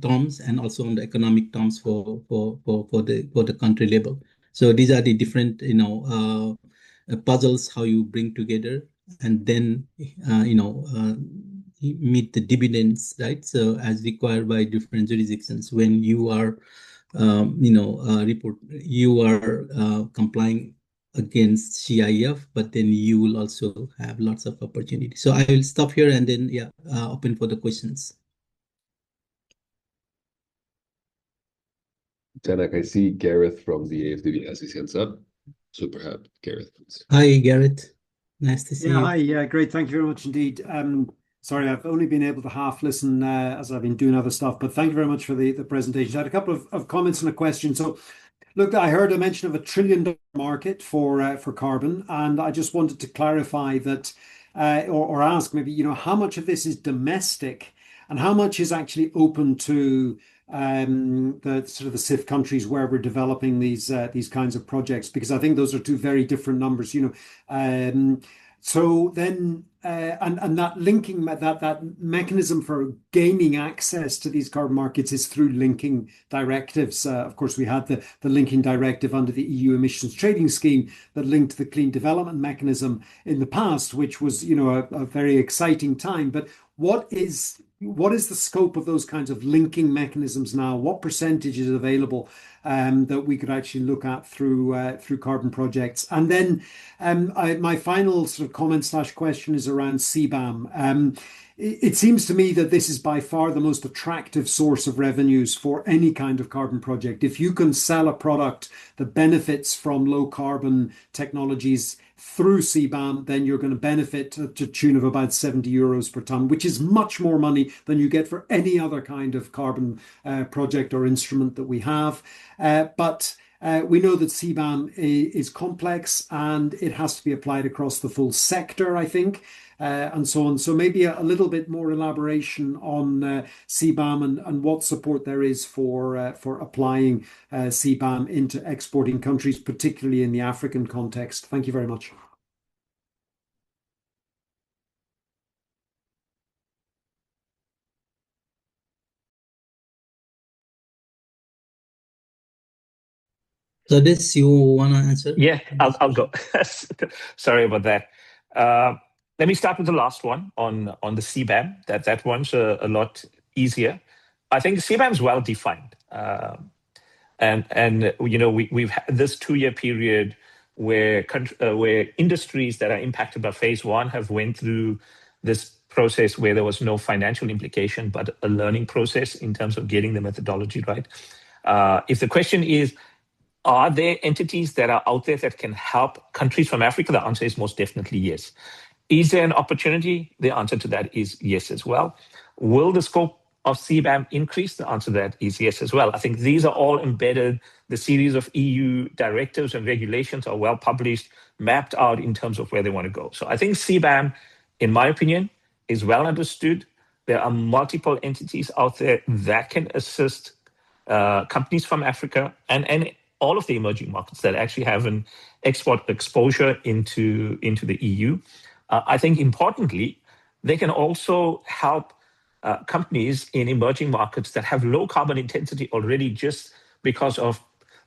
terms, and also on the economic terms for the country level. So these are the different puzzles how you bring together, and then meet the dividends, right? So as required by different jurisdictions, when you are you are complying against CIF, but then you will also have lots of opportunities. So I will stop here and then open for the questions. Janak, I see Gareth from the AFDB has his hands up. So perhaps Gareth, please. Hi, Gareth. Nice to see you. Hi, yeah, great. Thank you very much indeed. Sorry, I've only been able to half listen as I've been doing other stuff, but thank you very much for the presentation. I had a couple of comments and a question. So, look, I heard a mention of $1 trillion market for carbon, and I just wanted to clarify that, or ask maybe, how much of this is domestic, and how much is actually open to the sort of the CIF countries where we're developing these kinds of projects, because I think those are two very different numbers. So then, and that linking, that mechanism for gaining access to these carbon markets is through linking directives. Of course, we had the linking directive under the EU emissions trading scheme that linked the clean development mechanism in the past, which was, a very exciting time. But what is the scope of those kinds of linking mechanisms now? What percentage is available that we could actually look at through carbon projects? And then my final sort of comment / question is around CBAM. It seems to me that this is by far the most attractive source of revenues for any kind of carbon project. If you can sell a product that benefits from low carbon technologies through CBAM, then you're going to benefit to the tune of about €70 per ton, which is much more money than you get for any other kind of carbon project or instrument that we have. But we know that CBAM is complex and it has to be applied across the full sector, I think, and so on. So maybe a little bit more elaboration on CBAM and what support there is for applying CBAM into exporting countries, particularly in the African context. Thank you very much. So this you want to answer? Yeah, I'll go. Sorry about that. Let me start with the last one on the CBAM. That one's a lot easier. I think CBAM is well defined, and we've had this 2-year period where industries that are impacted by phase 1 have went through this process where there was no financial implication, but a learning process in terms of getting the methodology right. If the question is, are there entities that are out there that can help countries from Africa? The answer is most definitely yes. Is there an opportunity? The answer to that is yes as well. Will the scope of CBAM increase? The answer to that is yes as well. I think these are all embedded. The series of EU directives and regulations are well published, mapped out in terms of where they want to go. So I think CBAM, in my opinion, is well understood. There are multiple entities out there that can assist companies from Africa and all of the emerging markets that actually have an export exposure into the EU. I think importantly, they can also help companies in emerging markets that have low carbon intensity already just because of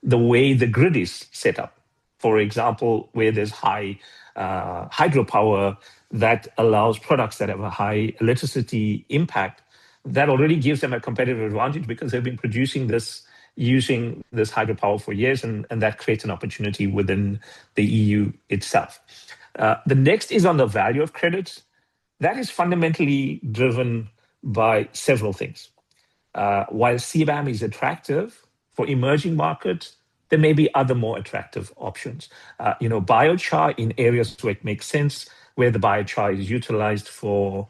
the way the grid is set up. For example, where there's high hydropower that allows products that have a high electricity impact, that already gives them a competitive advantage because they've been producing this using this hydropower for years, and that creates an opportunity within the EU itself. The next is on the value of credits. That is fundamentally driven by several things. While CBAM is attractive for emerging markets, there may be other more attractive options. Biochar in areas where it makes sense, where the biochar is utilized for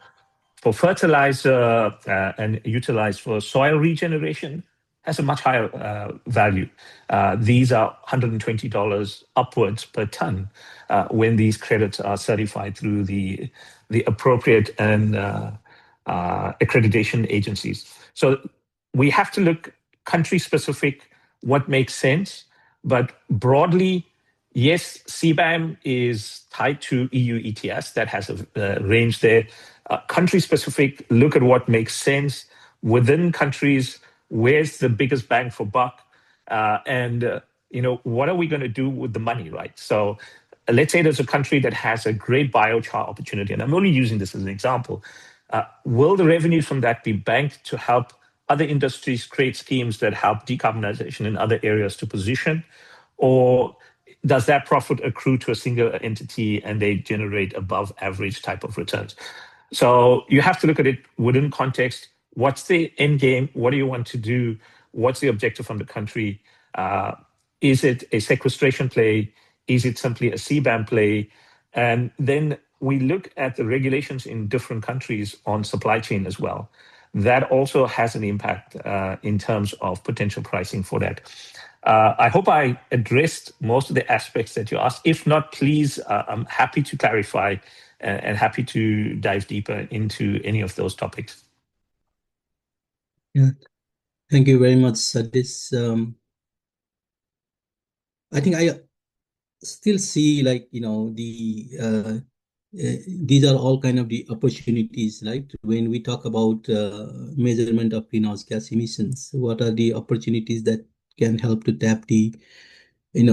fertilizer and utilized for soil regeneration, has a much higher value. These are $120 upwards per ton when these credits are certified through the appropriate and accreditation agencies. So we have to look country specific, what makes sense, but broadly, yes, CBAM is tied to EU ETS, that has a range there. Country specific, look at what makes sense within countries. Where's the biggest bang for buck? And what are we going to do with the money, right? So let's say there's a country that has a great biochar opportunity, and I'm only using this as an example. Will the revenues from that be banked to help other industries create schemes that help decarbonization in other areas to position? Or does that profit accrue to a single entity and they generate above average type of returns? So you have to look at it within context. What's the end game? What do you want to do? What's the objective from the country? Is it a sequestration play? Is it simply a CBAM play? And then we look at the regulations in different countries on supply chain as well. That also has an impact in terms of potential pricing for that. I hope I addressed most of the aspects that you asked. If not, please, I'm happy to clarify and happy to dive deeper into any of those topics. Yeah, thank you very much, Sadis. I think I still see these are all kind of the opportunities, right? When we talk about measurement of greenhouse gas emissions, what are the opportunities that can help to tap the in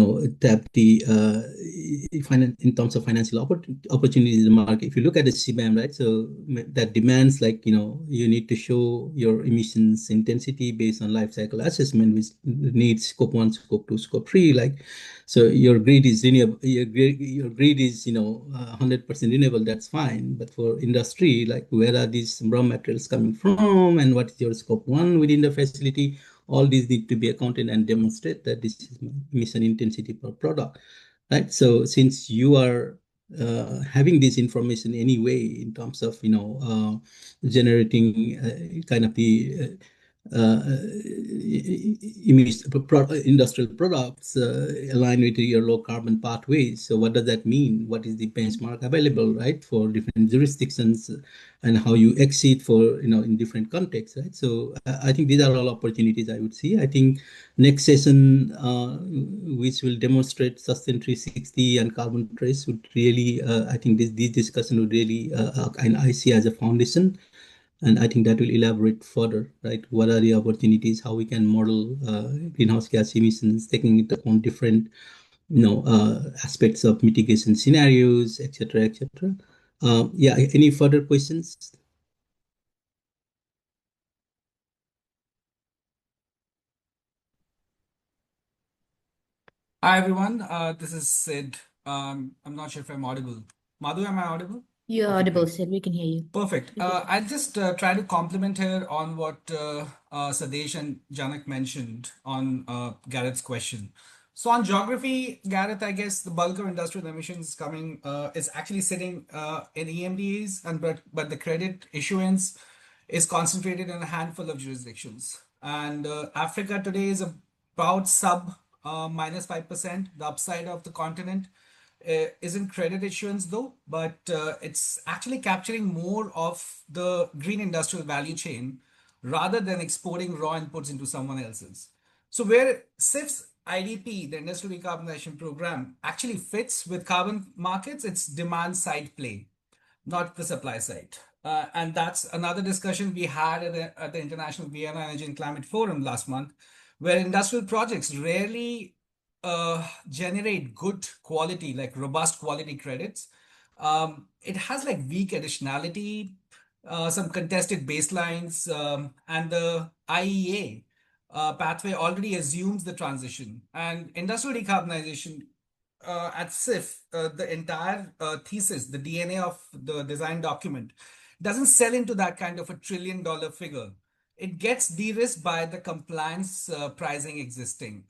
terms of financial opportunities in the market. If you look at the CBAM, right, so that demands you need to show your emissions intensity based on life cycle assessment, which needs scope 1, scope 2, scope 3. So your grid is renewable, your grid is 100% renewable, that's fine. But for industry, where are these raw materials coming from, and what is your scope 1 within the facility? All these need to be accounted and demonstrate that this is emission intensity per product, right? So since you are having this information anyway in terms of generating kind of the industrial products aligned with your low carbon pathways. So what does that mean? What is the benchmark available, right, for different jurisdictions, and how you exceed for in different contexts, right? So I think these are all opportunities I would see. I think next session, which will demonstrate Sustain 360 and carbon trace, would really I think this discussion would really and I see as a foundation. And I think that will elaborate further, right? What are the opportunities, how we can model greenhouse gas emissions, taking into account different, aspects of mitigation scenarios, etc., etc. Yeah, any further questions? Hi, everyone. This is Sid. I'm not sure if I'm audible. Madhu, am I audible? You're Okay, audible, great. Sid. We can hear you. Perfect. I'll just try to compliment here on what Sadesh and Janak mentioned on Gareth's question. So on geography, Gareth, I guess the bulk of industrial emissions coming is actually sitting in EMDs, but the credit issuance is concentrated in a handful of jurisdictions. And Africa today is about sub -5%. The upside of the continent isn't credit issuance though, but it's actually capturing more of the green industrial value chain rather than exporting raw inputs into someone else's. So where CIF's IDP, the Industrial Decarbonization Program, actually fits with carbon markets, it's demand side play, not the supply side. And that's another discussion we had at the International Vienna Energy and Climate Forum last month, where industrial projects rarely generate good quality, like robust quality credits. It has weak additionality, some contested baselines, and the IEA pathway already assumes the transition. And industrial decarbonization at SIF, the entire thesis, the DNA of the design document, doesn't sell into that kind of $1 trillion figure. It gets de-risked by the compliance pricing existing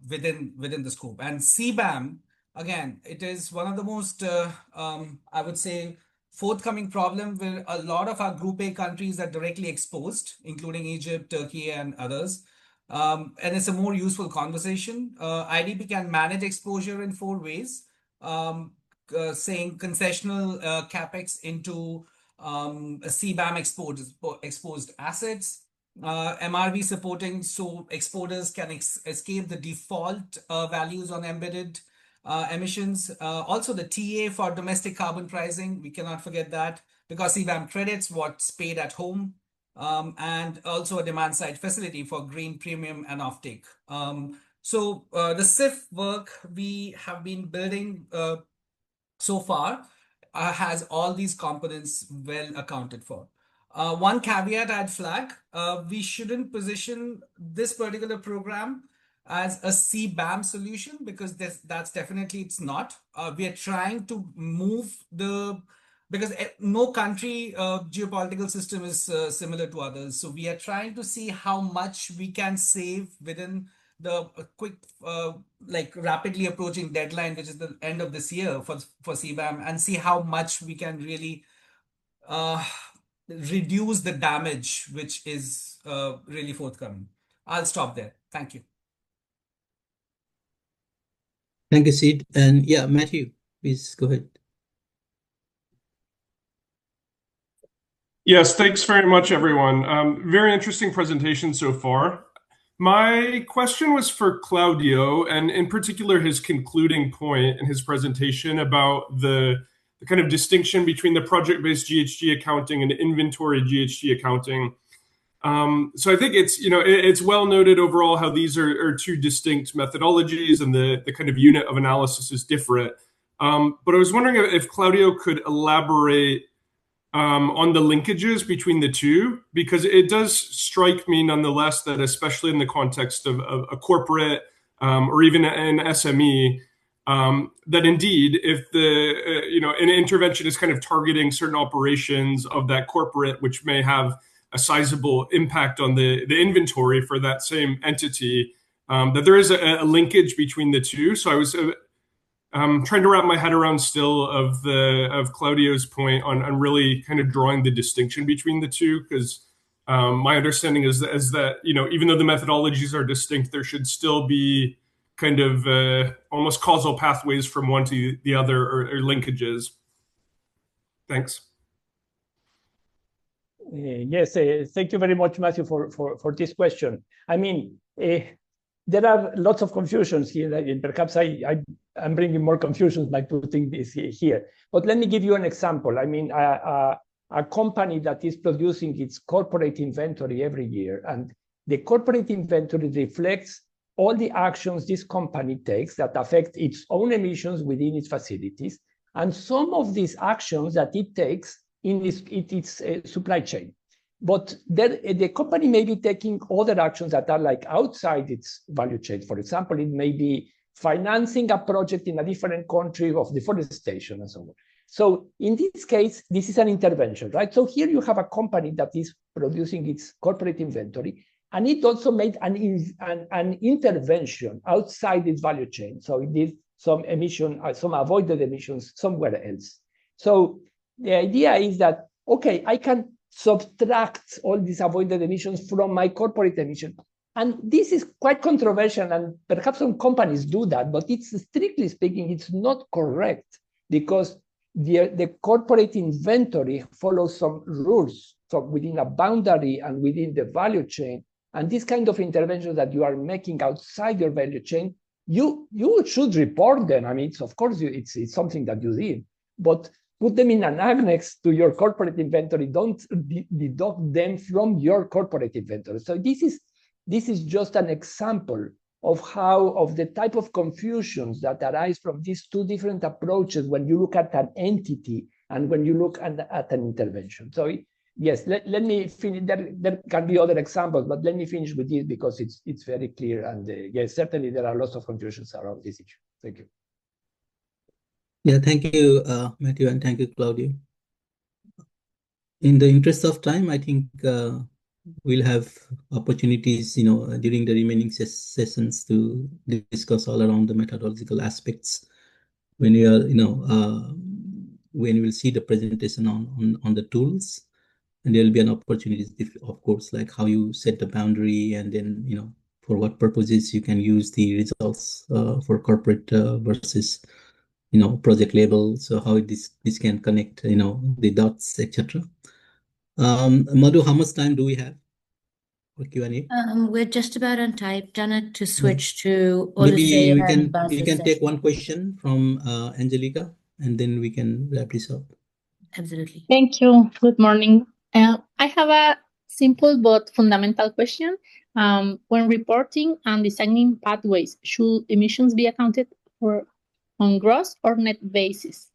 within the scope. And CBAM, again, it is one of the most, I would say, forthcoming problem where a lot of our Group A countries are directly exposed, including Egypt, Turkey, and others. And it's a more useful conversation. IDP can manage exposure in 4 ways, saying concessional capex into CBAM exposed assets, MRV supporting so exporters can escape the default values on embedded emissions. Also the TA for domestic carbon pricing, we cannot forget that, because CBAM credits what's paid at home, and also a demand side facility for green premium and offtake. So the SIF work we have been building so far has all these components well accounted for. One caveat I'd flag, we shouldn't position this particular program as a CBAM solution, because that's definitely it's not. We are trying to move because no country geopolitical system is similar to others. So we are trying to see how much we can save within the quick, like rapidly approaching deadline, which is the end of this year for CBAM, and see how much we can really reduce the damage, which is really forthcoming. I'll stop there. Thank you. Thank you, Sid. And yeah, Matthew, please go ahead. Yes, thanks very much, everyone. Very interesting presentation so far. My question was for Claudio, and in particular his concluding point in his presentation about the kind of distinction between the project-based GHG accounting and inventory GHG accounting. So I think it's well noted overall how these are 2 distinct methodologies, and the kind of unit of analysis is different. But I was wondering if Claudio could elaborate on the linkages between the 2, because it does strike me nonetheless that, especially in the context of a corporate or even an SME, that indeed, if an intervention is kind of targeting certain operations of that corporate, which may have a sizable impact on the inventory for that same entity, that there is a linkage between the 2. So I was trying to wrap my head around still of Claudio's point on really kind of drawing the distinction between the 2, because my understanding is that even though the methodologies are distinct, there should still be kind of almost causal pathways from one to the other, or linkages. Thanks. Yes, thank you very much, Matthew, for this question. I mean, there are lots of confusions here, and perhaps I'm bringing more confusions by putting this here. But let me give you an example. I mean, a company that is producing its corporate inventory every year, and the corporate inventory reflects all the actions this company takes that affect its own emissions within its facilities, and some of these actions that it takes in its supply chain. But the company may be taking other actions that are like outside its value chain. For example, it may be financing a project in a different country of deforestation and so on. So in this case, this is an intervention, right? So here you have a company that is producing its corporate inventory, and it also made an intervention outside its value chain. So it did some avoided emissions somewhere else. So the idea is that, okay, I can subtract all these avoided emissions from my corporate emission. And this is quite controversial, and perhaps some companies do that, but it's strictly speaking, it's not correct, because the corporate inventory follows some rules from within a boundary and within the value chain. And this kind of intervention that you are making outside your value chain, you should report them. I mean, of course, it's something that you did, but put them in an annex to your corporate inventory. Don't deduct them from your corporate inventory. So this is just an example of the type of confusions that arise from these 2 different approaches when you look at an entity and when you look at an intervention. So Yes, let me finish. There can be other examples, but let me finish with this because it's very clear. And yes, certainly there are lots of conclusions around this issue. Thank you. Yeah, thank you, Matthew, and thank you, Claudio. In the interest of time, I think we'll have opportunities, during the remaining sessions to discuss all around the methodological aspects when we are, when we'll see the presentation on the tools, and there will be an opportunity, of course, like how you set the boundary, and then for what purposes you can use the results for corporate versus project level. So how this can connect the dots, etc. Madhu, how much time do we have for Q&A? We're just about on time, Janak, to switch to Maybe Oluse we and can take session. one question from Angelica, and then we can wrap this up. Absolutely. Thank you. Good morning. I have a simple but fundamental question. When reporting and designing pathways, should emissions be accounted for on gross or net basis?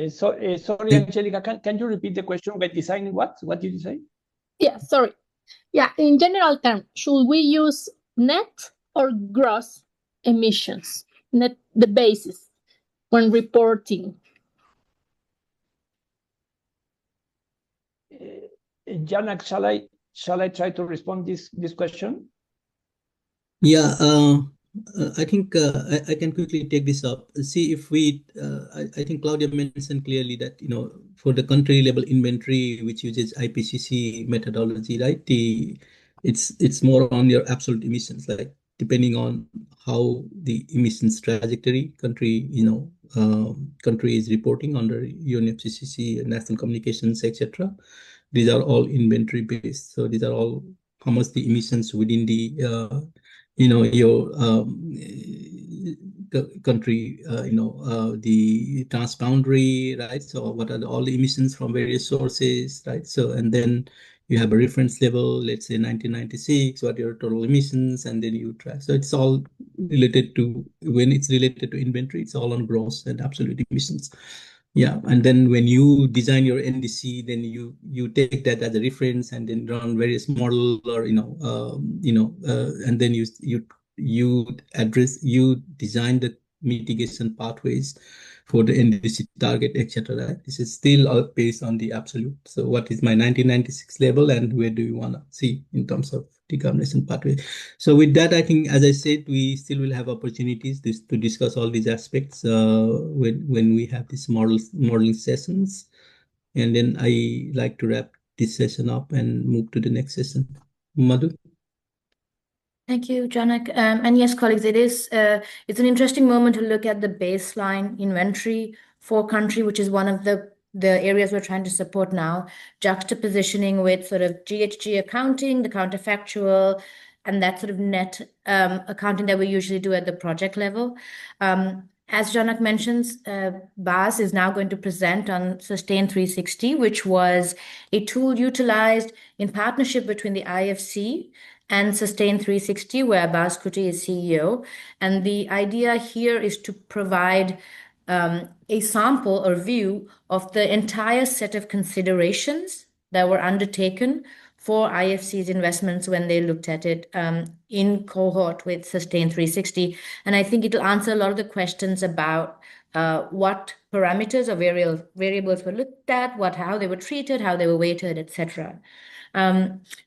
Sorry, Angelica, can you repeat the question? By designing what? What did you say? Yeah, sorry. Yeah, in general terms, should we use net or gross emissions? Net, the basis when reporting. Janak, shall I try to respond this question? Yeah, I think I can quickly take this up. See, if we, I think Claudia mentioned clearly that for the country level inventory, which uses IPCC methodology, right? It's more on your absolute emissions, like depending on how the emissions trajectory country country is reporting under UNFCCC, National Communications, etc. These are all inventory based. So these are all how much the emissions within the your country, the transboundary, right? So what are all the emissions from various sources, right? So, and then you have a reference level, let's say 1996, what are your total emissions, and then you track. So it's all related to, when it's related to inventory, it's all on gross and absolute emissions. Yeah, and then when you design your NDC, then you take that as a reference and then run various model, or and then you design the mitigation pathways for the NDC target, etc. Right? This is still based on the absolute. So what is my 1996 level, and where do you want to see in terms of decarbonization pathway? So with that, I think, as I said, we still will have opportunities to discuss all these aspects when we have these modeling sessions. And then I like to wrap this session up and move to the next session. Madhu? Thank you, Janak. And yes, colleagues, it's an interesting moment to look at the baseline inventory for country, which is one of the areas we're trying to support now, juxtapositioning with sort of GHG accounting, the counterfactual, and that sort of net accounting that we usually do at the project level. As Janak mentions, BAS is now going to present on Sustain 360, which was a tool utilized in partnership between the IFC and Sustain 360, where Bas Kuti is CEO. And the idea here is to provide a sample or view of the entire set of considerations that were undertaken for IFC's investments when they looked at it in cohort with Sustain 360. And I think it'll answer a lot of the questions about what parameters or variables were looked at, how they were treated, how they were weighted, etc.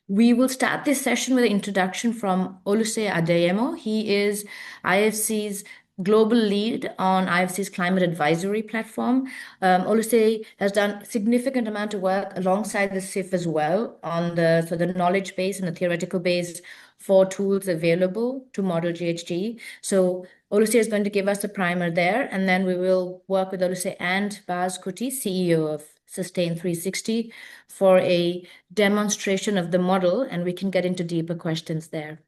We will start this session with an introduction from Oluse Adeyemo. He is IFC's global lead on IFC's climate advisory platform. Oluse has done significant amount of work alongside the CIF as well on the knowledge base and the theoretical base for tools available to model GHG. So Oluse is going to give us a primer there, and then we will work with Oluse and Bas Kuti, CEO of Sustain 360, for a demonstration of the model, and we can get into deeper questions there.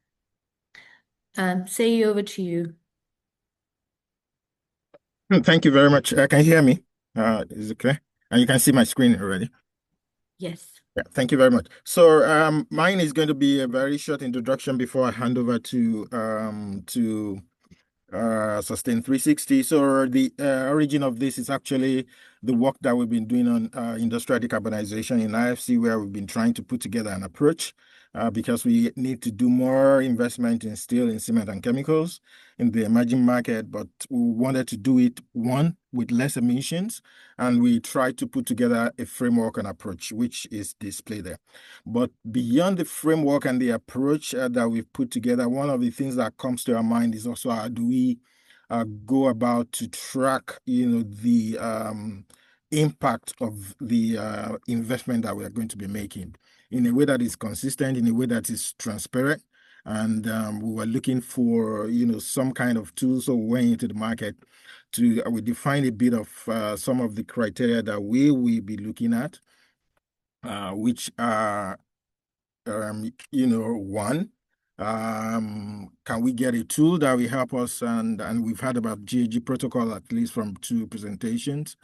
Say over to you. Thank you very much. Can you hear me? Is it clear? And you can see my screen already. Yes. Yeah, thank you very much. So mine is going to be a very short introduction before I hand over to Sustain 360. So the origin of this is actually the work that we've been doing on industrial decarbonization in IFC, where we've been trying to put together an approach because we need to do more investment in steel, in cement and chemicals in the emerging market, but we wanted to do it, one, with less emissions, and we tried to put together a framework and approach, which is displayed there. But beyond the framework and the approach that we've put together, one of the things that comes to our mind is also how do we go about to track, the impact of the investment that we are going to be making in a way that is consistent, in a way that is transparent. And we were looking for, some kind of tools. So we went into the market we defined a bit of some of the criteria that we will be looking at, which are, one, can we get a tool that will help us? And we've heard about GHG protocol, at least from 2 presentations.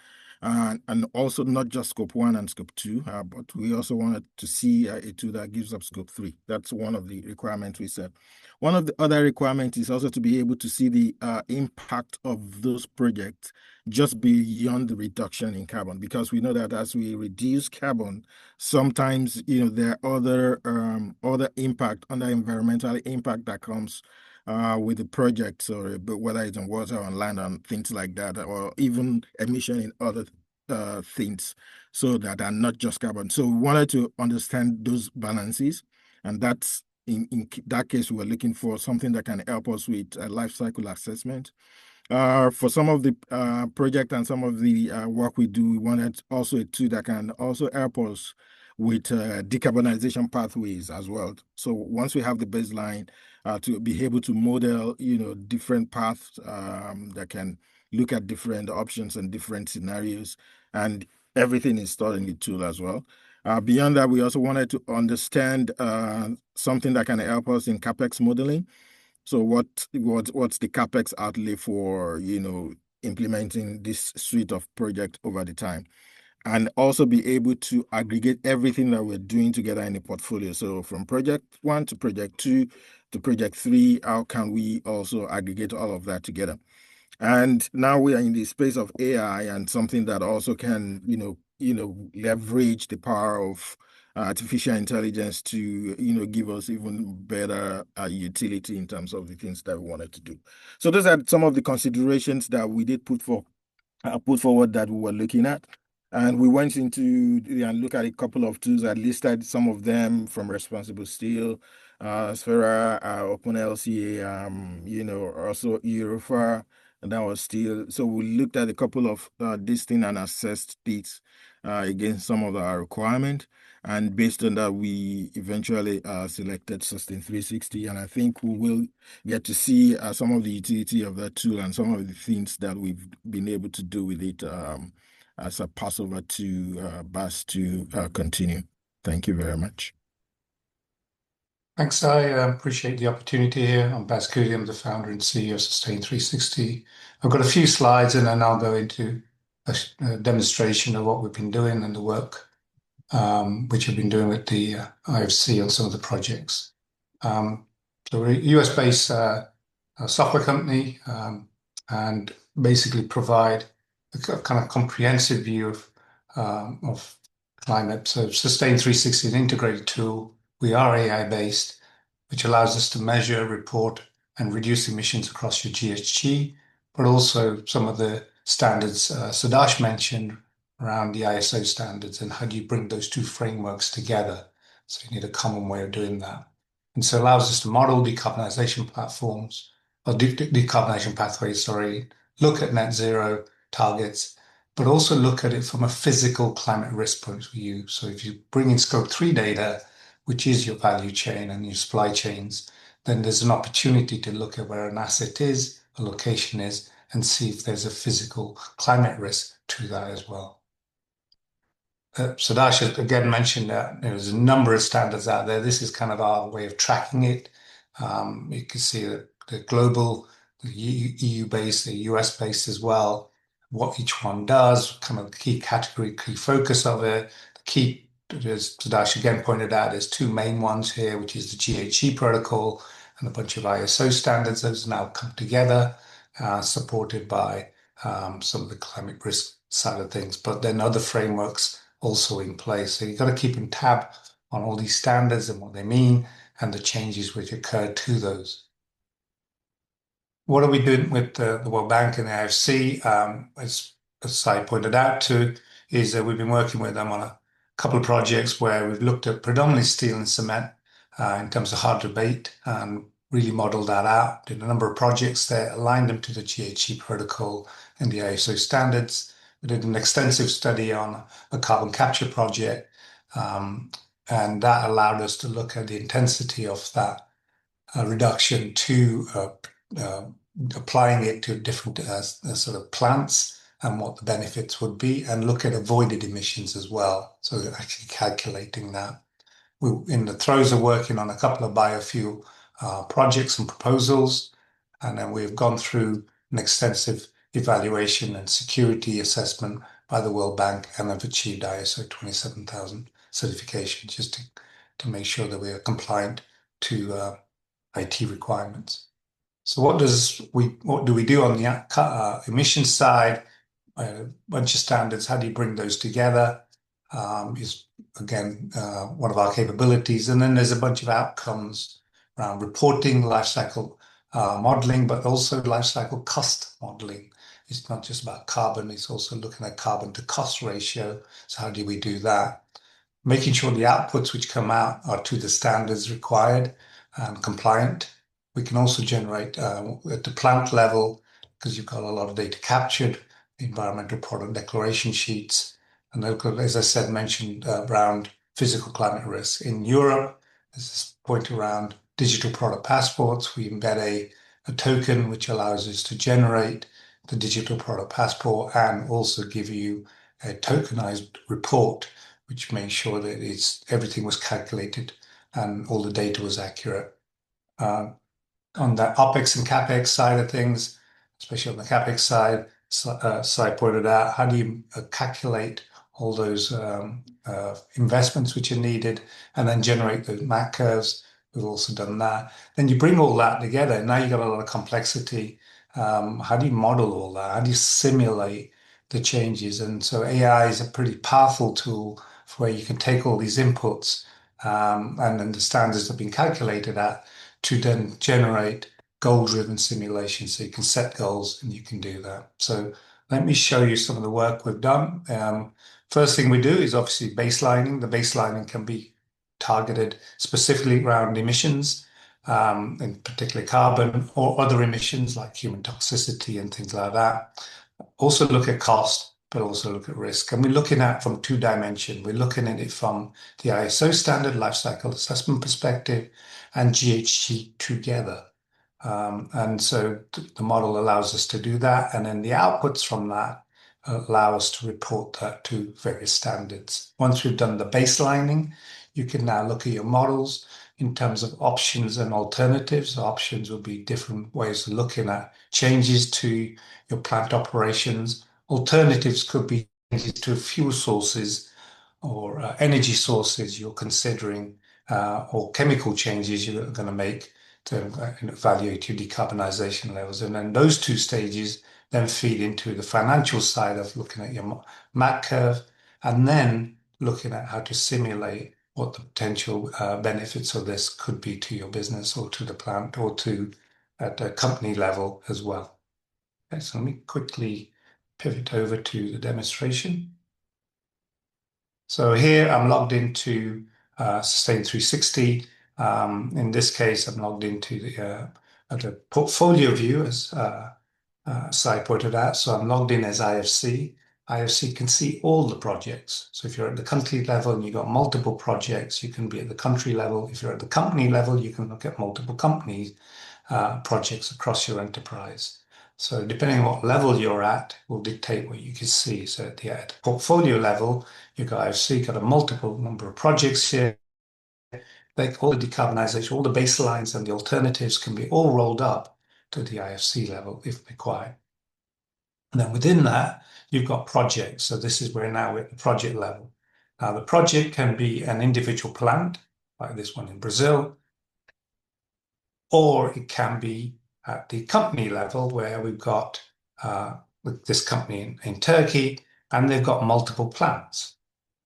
And also not just scope 1 and scope 2, but we also wanted to see a tool that gives up scope 3. That's one of the requirements we set. One of the other requirements is also to be able to see the impact of those projects just beyond the reduction in carbon, because we know that as we reduce carbon, sometimes there are other impact, other environmental impact that comes with the project, or whether it's on water, on land, and things like that, or even emission in other things, so that are not just carbon. So we wanted to understand those balances, and that's in that case we were looking for something that can help us with a life cycle assessment. For some of the project and some of the work we do, we wanted also a tool that can also help us with decarbonization pathways as well. So once we have the baseline, to be able to model, different paths that can look at different options and different scenarios, and everything is stored in the tool as well. Beyond that, we also wanted to understand something that can help us in CapEx modeling. So what's the CapEx outlay for, implementing this suite of projects over the time, and also be able to aggregate everything that we're doing together in a portfolio. So from project 1 to project 2 to project 3, how can we also aggregate all of that together? And now we are in the space of AI, and something that also can, leverage the power of artificial intelligence to, give us even better utility in terms of the things that we wanted to do. So those are some of the considerations that we did put forward that we were looking at. And we went into and looked at a couple of tools. I listed some of them, from Responsible Steel, Sphera, OpenLCA, also Eurofer, and that was steel. So we looked at a couple of these things and assessed these against some of our requirement. And based on that, we eventually selected Sustain 360. And I think we will get to see some of the utility of that tool and some of the things that we've been able to do with it as I pass over to Bas to continue. Thank you very much. Thanks. I appreciate the opportunity here. I'm Bas Cooley. I'm the founder and CEO of Sustain 360. I've got a few slides, and then I'll go into a demonstration of what we've been doing and the work which we've been doing with the IFC on some of the projects. So we're a US-based software company, and basically provide a kind of comprehensive view of climate. So Sustain 360 is an integrated tool. We are AI-based, which allows us to measure, report, and reduce emissions across your GHG, but also some of the standards Sudash mentioned around the ISO standards, and how do you bring those 2 frameworks together? So you need a common way of doing that. And so it allows us to model decarbonization platforms, or decarbonization pathways, look at net zero targets, but also look at it from a physical climate risk point of view. So if you bring in scope 3 data, which is your value chain and your supply chains, then there's an opportunity to look at where an asset is, a location is, and see if there's a physical climate risk to that as well. Sudash again mentioned that there's a number of standards out there. This is kind of our way of tracking it. You can see that the global, the EU-based, the US-based as well, what each one does, kind of the key category, key focus of it. The key, as Sudash again pointed out, there's 2 main ones here, which is the GHG protocol and a bunch of ISO standards. Those now come together, supported by some of the climate risk side of things, but then other frameworks also in place. So you've got to keep in tab on all these standards and what they mean and the changes which occur to those. What are we doing with the World Bank and the IFC? As I pointed out to, is that we've been working with them on a couple of projects where we've looked at predominantly steel and cement in terms of hard to abate and really modeled that out. Did a number of projects there, aligned them to the GHG protocol and the ISO standards. We did an extensive study on a carbon capture project, and that allowed us to look at the intensity of that reduction to applying it to different sort of plants and what the benefits would be, and look at avoided emissions as well. So actually calculating that. We're in the throes of working on a couple of biofuel projects and proposals, and then we've gone through an extensive evaluation and security assessment by the World Bank and have achieved ISO 27000 certification just to make sure that we are compliant to IT requirements. So what do we do on the emissions side? A bunch of standards. How do you bring those together? Is again one of our capabilities. And then there's a bunch of outcomes around reporting, life cycle modeling, but also life cycle cost modeling. It's not just about carbon, it's also looking at carbon to cost ratio. So how do we do that? Making sure the outputs which come out are to the standards required and compliant. We can also generate at the plant level, because you've got a lot of data captured, environmental product declaration sheets, and as I said, mentioned around physical climate risk. In Europe, there's this point around digital product passports. We embed a token which allows us to generate the digital product passport and also give you a tokenized report, which makes sure that everything was calculated and all the data was accurate. On the OPEX and CAPEX side of things, especially on the CAPEX side, I pointed out, how do you calculate all those investments which are needed and then generate those MAC curves? We've also done that. Then you bring all that together, and now you've got a lot of complexity. How do you model all that? How do you simulate the changes? And so AI is a pretty powerful tool for where you can take all these inputs and then the standards have been calculated at to then generate goal-driven simulations. So you can set goals and you can do that. So let me show you some of the work we've done. First thing we do is obviously baselining. The baselining can be targeted specifically around emissions, in particular carbon or other emissions like human toxicity and things like that. Also look at cost, but also look at risk. And we're looking at from 2 dimensions. We're looking at it from the ISO standard life cycle assessment perspective and GHG together. And so the model allows us to do that. And then the outputs from that allow us to report that to various standards. Once we've done the baselining, you can now look at your models in terms of options and alternatives. Options will be different ways of looking at changes to your plant operations. Alternatives could be changes to fuel sources or energy sources you're considering, or chemical changes you're going to make to evaluate your decarbonization levels. And then those 2 stages then feed into the financial side of looking at your MAC curve and then looking at how to simulate what the potential benefits of this could be to your business or to the plant or to at a company level as well. Okay, so let me quickly pivot over to the demonstration. So here I'm logged into Sustain 360. In this case, I'm logged into the portfolio view as Sai pointed out. So I'm logged in as IFC. IFC can see all the projects. So if you're at the country level and you've got multiple projects, you can be at the country level. If you're at the company level, you can look at multiple companies, projects across your enterprise. So depending on what level you're at will dictate what you can see. So at the portfolio level, you've got IFC, got a multiple number of projects here. Like all the decarbonization, all the baselines and the alternatives can be all rolled up to the IFC level if required. And then within that, you've got projects. So this is where now we're at the project level. Now the project can be an individual plant, like this one in Brazil, or it can be at the company level, where we've got this company in Turkey, and they've got multiple plants.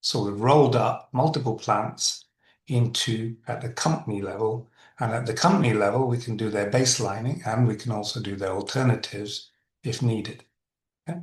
So we've rolled up multiple plants at the company level, and at the company level, we can do their baselining, and we can also do their alternatives if needed. Okay?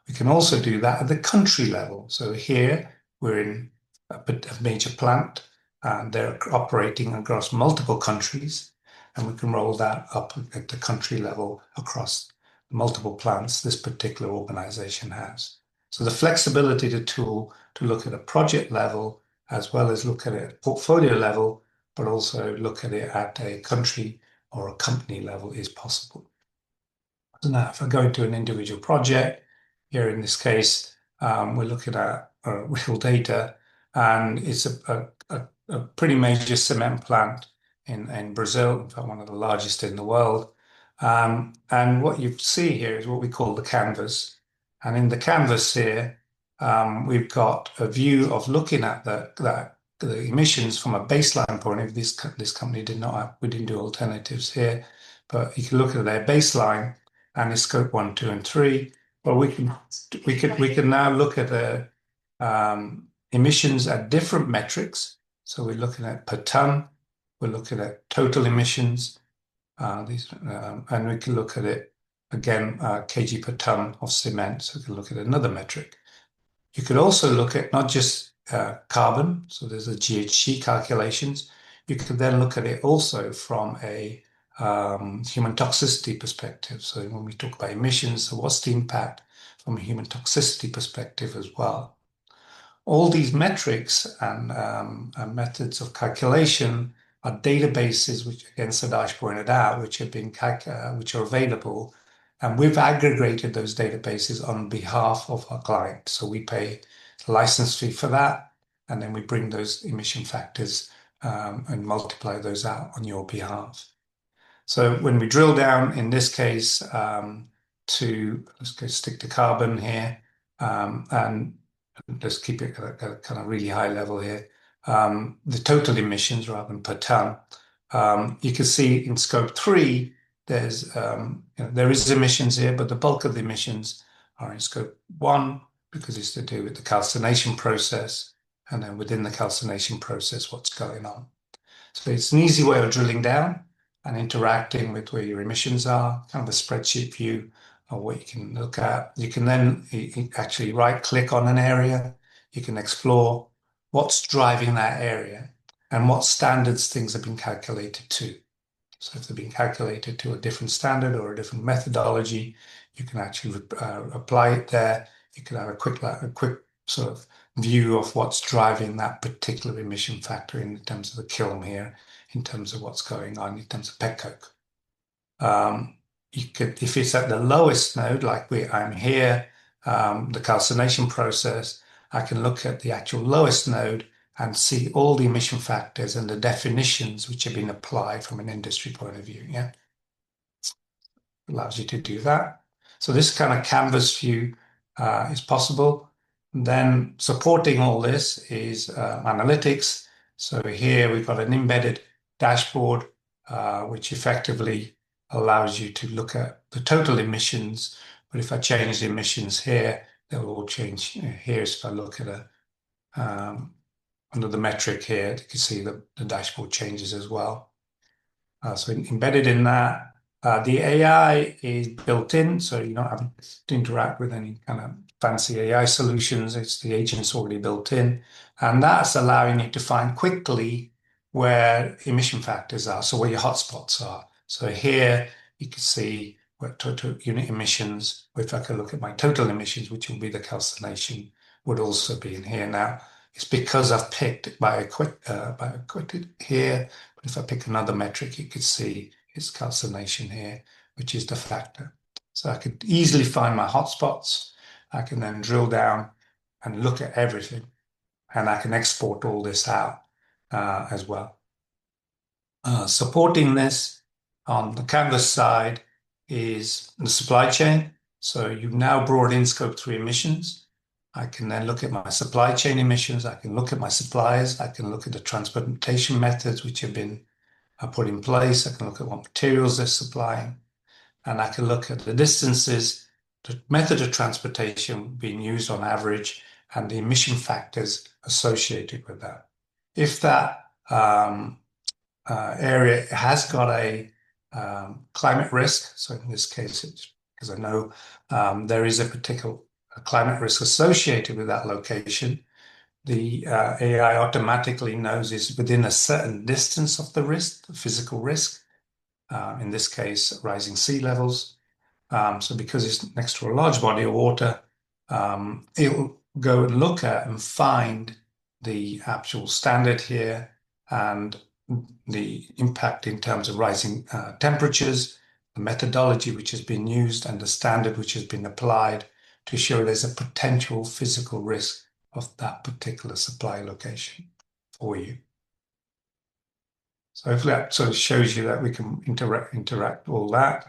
We can also do that at the country level. So here we're in a major plant, and they're operating across multiple countries, and we can roll that up at the country level across multiple plants this particular organization has. So the flexibility to look at a project level, as well as look at it at portfolio level, but also look at it at a country or a company level is possible. So now if I go into an individual project, here in this case, we're looking at real data, and it's a pretty major cement plant in Brazil, in fact, one of the largest in the world. And what you see here is what we call the canvas. And in the canvas here, we've got a view of looking at the emissions from a baseline point of view. This company we didn't do alternatives here, but you can look at their baseline and it's scope 1, 2, and 3. But we can now look at the emissions at different metrics. So we're looking at per ton, we're looking at total emissions, and we can look at it again, kg per ton of cement. So we can look at another metric. You could also look at not just carbon, so there's the GHG calculations. You could then look at it also from a human toxicity perspective. So when we talk about emissions, so what's the impact from a human toxicity perspective as well? All these metrics and methods of calculation are databases, which again Sadash pointed out, which are available, and we've aggregated those databases on behalf of our client. So we pay a license fee for that, and then we bring those emission factors and multiply those out on your behalf. So when we drill down, in this case, let's go stick to carbon here, and let's keep it at a kind of really high level here. The total emissions rather than per ton. You can see in scope 3, there is emissions here, but the bulk of the emissions are in scope 1 because it's to do with the calcination process, and then within the calcination process, what's going on. So it's an easy way of drilling down and interacting with where your emissions are, kind of a spreadsheet view of what you can look at. You can then actually right-click on an area. You can explore what's driving that area and what standards things have been calculated to. So if they've been calculated to a different standard or a different methodology, you can actually apply it there. You can have a quick sort of view of what's driving that particular emission factor in terms of the kiln here, in terms of what's going on in terms of petcoke. If it's at the lowest node, like I'm here, the calcination process, I can look at the actual lowest node and see all the emission factors and the definitions which have been applied from an industry point of view. Yeah, allows you to do that. So this kind of canvas view is possible. Then supporting all this is analytics. So here we've got an embedded dashboard, which effectively allows you to look at the total emissions. But if I change the emissions here, they'll all change here. So if I look at under the metric here, you can see the dashboard changes as well. So embedded in that, the AI is built in, so you don't have to interact with any kind of fancy AI solutions. It's the agent's already built in, and that's allowing you to find quickly where emission factors are, so where your hotspots are. So here you can see where total unit emissions. If I can look at my total emissions, which will be the calcination, would also be in here. Now it's because I've picked by equated here, but if I pick another metric, you could see it's calcination here, which is the factor. So I could easily find my hotspots. I can then drill down and look at everything, and I can export all this out as well. Supporting this on the canvas side is the supply chain. So you've now brought in scope 3 emissions. I can then look at my supply chain emissions. I can look at my suppliers. I can look at the transportation methods which have been are put in place. I can look at what materials they're supplying, and I can look at the distances, the method of transportation being used on average, and the emission factors associated with that. If that area has got a climate risk, so in this case, it's because I know there is a particular climate risk associated with that location, the AI automatically knows it's within a certain distance of the risk, the physical risk, in this case, rising sea levels. So because it's next to a large body of water, it will go and look at and find the actual standard here and the impact in terms of rising temperatures, the methodology which has been used, and the standard which has been applied to show there's a potential physical risk of that particular supply location for you. So hopefully that sort of shows you that we can interact all that.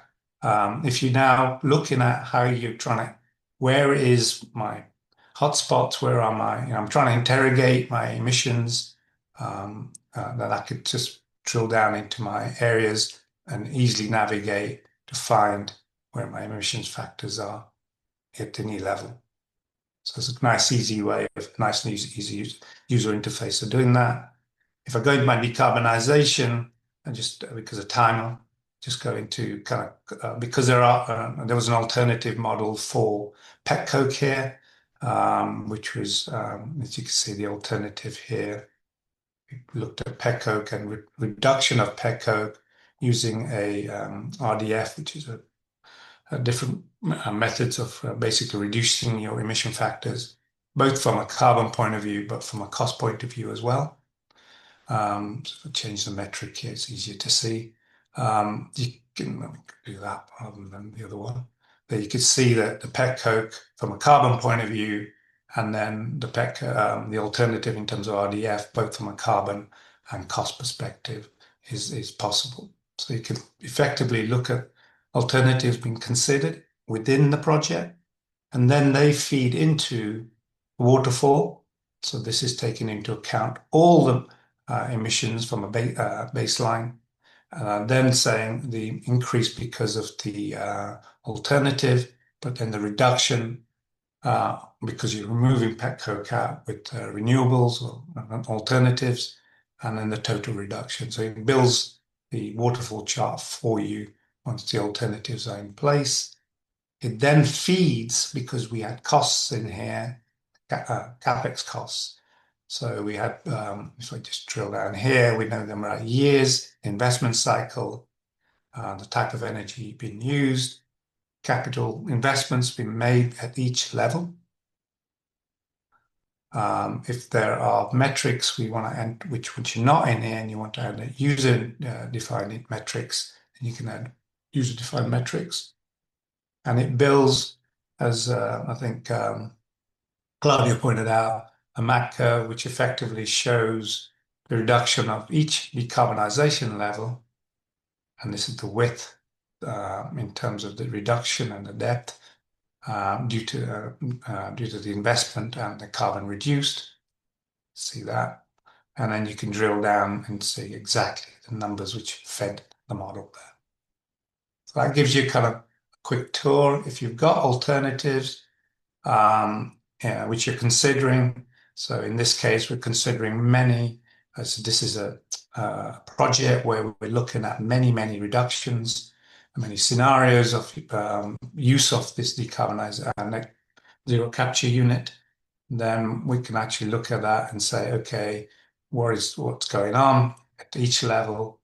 If you're now looking at how you're trying to, where is my hotspots, where are my, I'm trying to interrogate my emissions, that I could just drill down into my areas and easily navigate to find where my emissions factors are at any level. So it's a nice, easy way of nice and easy user interface of doing that. If I go into my decarbonization, and just because of time, I'll just go into kind of, because there was an alternative model for petcoke here, which was, as you can see, the alternative here. We looked at petcoke and reduction of petcoke using a RDF, which is a different methods of basically reducing your emission factors, both from a carbon point of view, but from a cost point of view as well. So if I change the metric here, it's easier to see. You can do that rather than the other one. There you can see that the petcoke from a carbon point of view, and then the alternative in terms of RDF, both from a carbon and cost perspective, is possible. So you can effectively look at alternatives being considered within the project, and then they feed into waterfall. So this is taking into account all the emissions from a baseline, then saying the increase because of the alternative, but then the reduction because you're removing petcoke out with renewables or alternatives, and then the total reduction. So it builds the waterfall chart for you once the alternatives are in place. It then feeds, because we had costs in here, capex costs. So we had, if I just drill down here, we know them are years, investment cycle, the type of energy being used, capital investments being made at each level. If there are metrics we want to add, which are not in here, and you want to add user-defined metrics, and you can add user-defined metrics. And it builds, as I think Claudia pointed out, a map curve which effectively shows the reduction of each decarbonization level. And this is the width in terms of the reduction and the depth due to the investment and the carbon reduced. See that? And then you can drill down and see exactly the numbers which fed the model there. So that gives you kind of a quick tour. If you've got alternatives which you're considering, so in this case, we're considering many. So this is a project where we're looking at many reductions, many scenarios of use of this decarbonized net zero capture unit. Then we can actually look at that and say, okay, what's going on at each level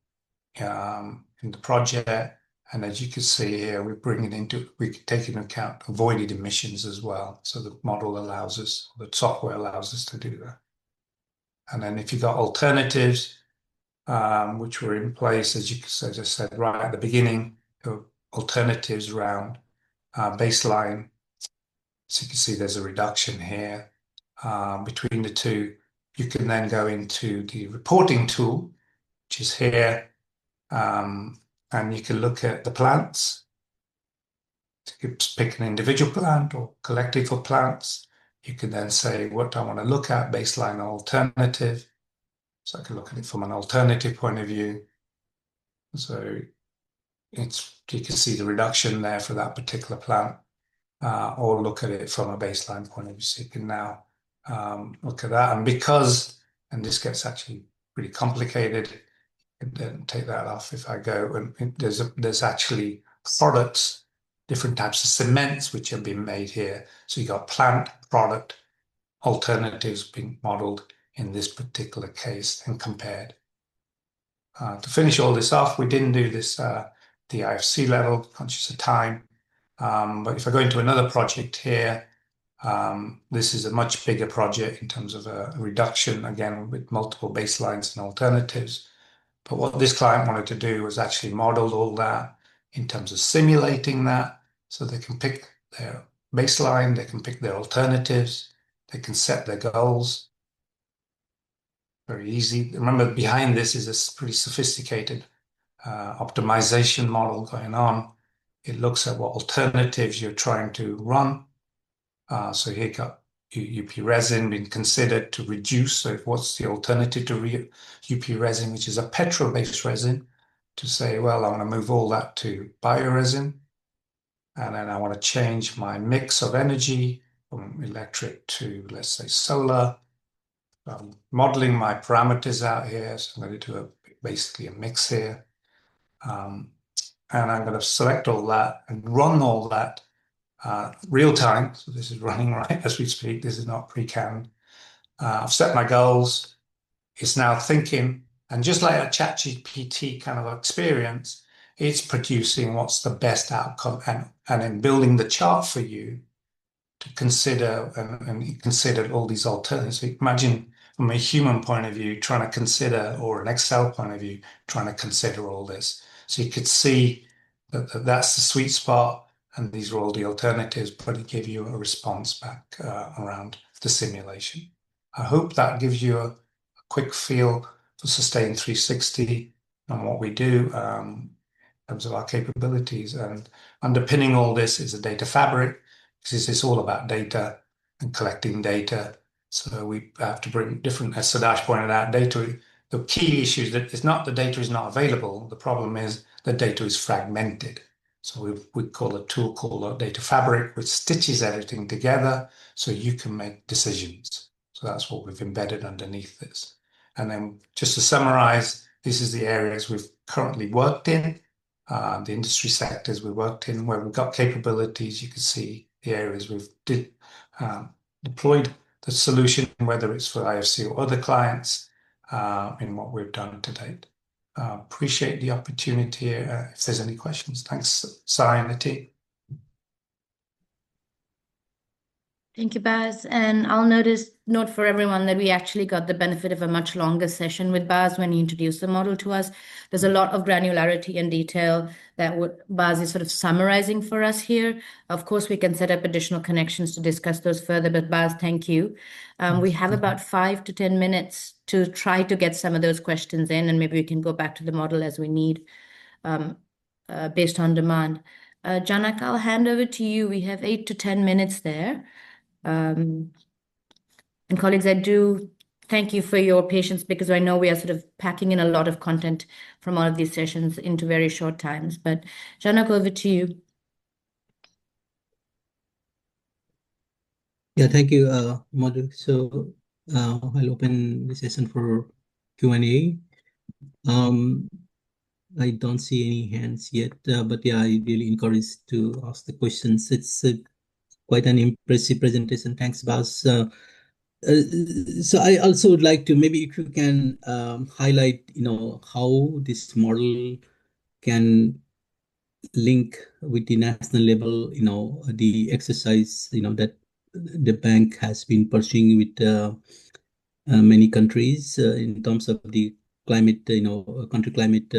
in the project. And as you can see here, we can take into account avoided emissions as well. So the model allows us, the software allows us to do that. And then if you've got alternatives, which were in place, as I said right at the beginning, alternatives around baseline. So you can see there's a reduction here between the two. You can then go into the reporting tool, which is here, and you can look at the plants. You can pick an individual plant or collective of plants. You can then say what I want to look at, baseline or alternative. So I can look at it from an alternative point of view. So you can see the reduction there for that particular plant, or look at it from a baseline point of view. So you can now look at that. And because, and this gets actually pretty complicated, and then take that off if I go, and there's actually products, different types of cements which have been made here. So you got plant, product, alternatives being modeled in this particular case and compared. To finish all this off, we didn't do this the IFC level, conscious of time. But if I go into another project here, this is a much bigger project in terms of a reduction, again, with multiple baselines and alternatives. But what this client wanted to do was actually model all that in terms of simulating that, so they can pick their baseline, they can pick their alternatives, they can set their goals. Very easy. Remember, behind this is a pretty sophisticated optimization model going on. It looks at what alternatives you're trying to run. So here you got UP resin being considered to reduce. So what's the alternative to UP resin, which is a petrol-based resin, to say, well, I want to move all that to bioresin. And then I want to change my mix of energy from electric to, let's say, solar. I'm modeling my parameters out here. So I'm going to do basically a mix here. And I'm going to select all that and run all that real time. So this is running right as we speak. This is not pre-canned. I've set my goals. It's now thinking, and just like a ChatGPT kind of experience, it's producing what's the best outcome, and in building the chart for you to consider, and you considered all these alternatives. So imagine from a human point of view trying to consider, or an Excel point of view trying to consider all this. So you could see that that's the sweet spot, and these are all the alternatives, but it gave you a response back around the simulation. I hope that gives you a quick feel for Sustain 360 and what we do in terms of our capabilities. And underpinning all this is a data fabric, because it's all about data and collecting data. So we have to bring different, as Sadash pointed out, data. The key issue is that it's not the data is not available. The problem is the data is fragmented. So we call a tool called a data fabric, which stitches everything together so you can make decisions. So that's what we've embedded underneath this. And then just to summarize, this is the areas we've currently worked in, the industry sectors we worked in, where we've got capabilities. You can see the areas we've deployed the solution, whether it's for IFC or other clients, in what we've done to date. Appreciate the opportunity. If there's any questions, thanks, Sai and the team. Thank you, Baz. And I'll note for everyone that we actually got the benefit of a much longer session with Baz when he introduced the model to us. There's a lot of granularity and detail that Baz is sort of summarizing for us here. Of course, we can set up additional connections to discuss those further, but Baz, thank you. We have about 5 to 10 minutes to try to get some of those questions in, and maybe we can go back to the model as we need, based on demand. Janak, I'll hand over to you. We have 8 to 10 minutes there. And colleagues, I do thank you for your patience, because I know we are sort of packing in a lot of content from all of these sessions into very short times. But Janak, over to you. Yeah, thank you, Madhu. So I'll open the session for Q&A. I don't see any hands yet, but yeah, I really encourage to ask the questions. It's quite an impressive presentation. Thanks, Baz. So I also would like to, maybe if you can highlight, how this model can link with the national level, the exercise, that the bank has been pursuing with many countries in terms of the climate, country climate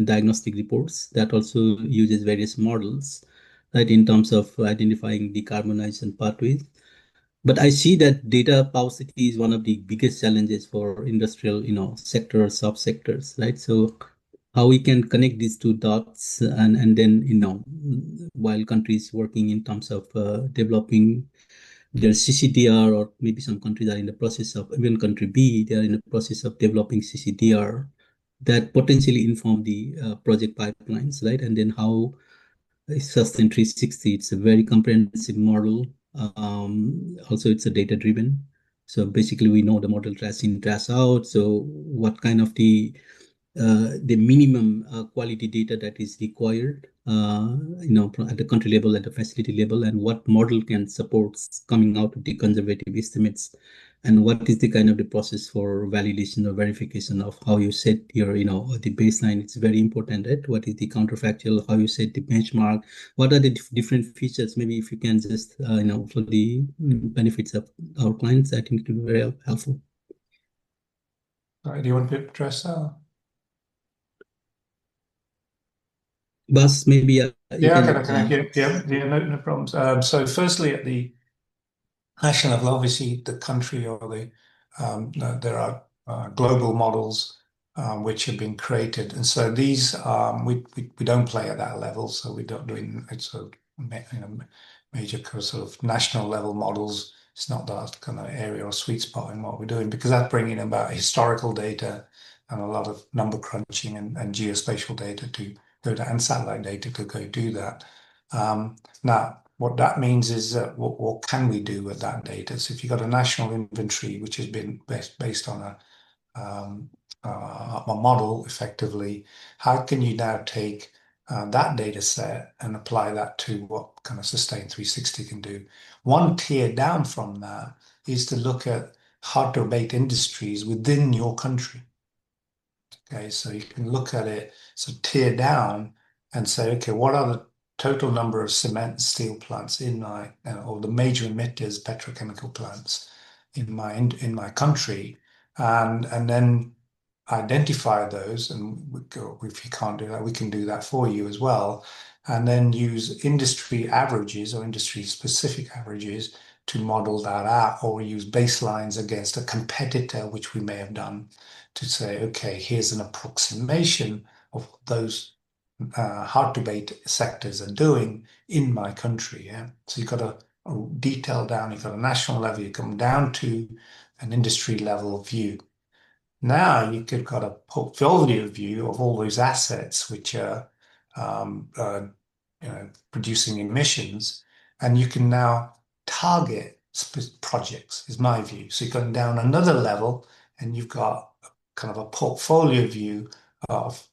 diagnostic reports that also uses various models, right, in terms of identifying decarbonization pathways. But I see that data paucity is one of the biggest challenges for industrial, sector or subsectors, right? So how we can connect these two dots, and then, while countries working in terms of developing their CCDR, or maybe some countries are in the process of, even country B, they are in the process of developing CCDR, that potentially inform the project pipelines, right? And then how Sustain 360, it's a very comprehensive model. Also, it's a data-driven. So basically, we know the model trash in, trash out. So what kind of the minimum quality data that is required, at the country level, at the facility level, and what model can support coming out of the conservative estimates, and what is the kind of the process for validation or verification of how you set your, the baseline. It's very important, right? What is the counterfactual, how you set the benchmark, what are the different features? Maybe if you can just, for the benefits of our clients, I think it will be very helpful. Sorry, do you want to address that? Bas, maybe yeah, no problems. So firstly, at the national level, obviously the country or there are global models which have been created, and so these we don't play at that level. So we don't do it's a major sort of national level models. It's not that kind of area or sweet spot in what we're doing, because that's bringing about historical data and a lot of number crunching and geospatial data to go to, and satellite data to go do that. Now, what that means is that what can we do with that data? So if you've got a national inventory which has been based on a model, effectively, how can you now take that data set and apply that to what kind of Sustain 360 can do? One tier down from that is to look at hard-to-abate industries within your country. Okay, so you can look at it, so tier down and say, okay, what are the total number of cement and steel plants in my, or the major emitters, petrochemical plants in my country, and then identify those. And if you can't do that, we can do that for you as well. And then use industry averages or industry specific averages to model that out, or use baselines against a competitor, which we may have done, to say, okay, here's an approximation of what those hard-to-abate sectors are doing in my country. Yeah, so you've got a detail down, you've got a national level, you come down to an industry level view. Now you've got a portfolio view of all those assets which are producing emissions, and you can now target projects, is my view. So you've gone down another level, and you've got kind of a portfolio view of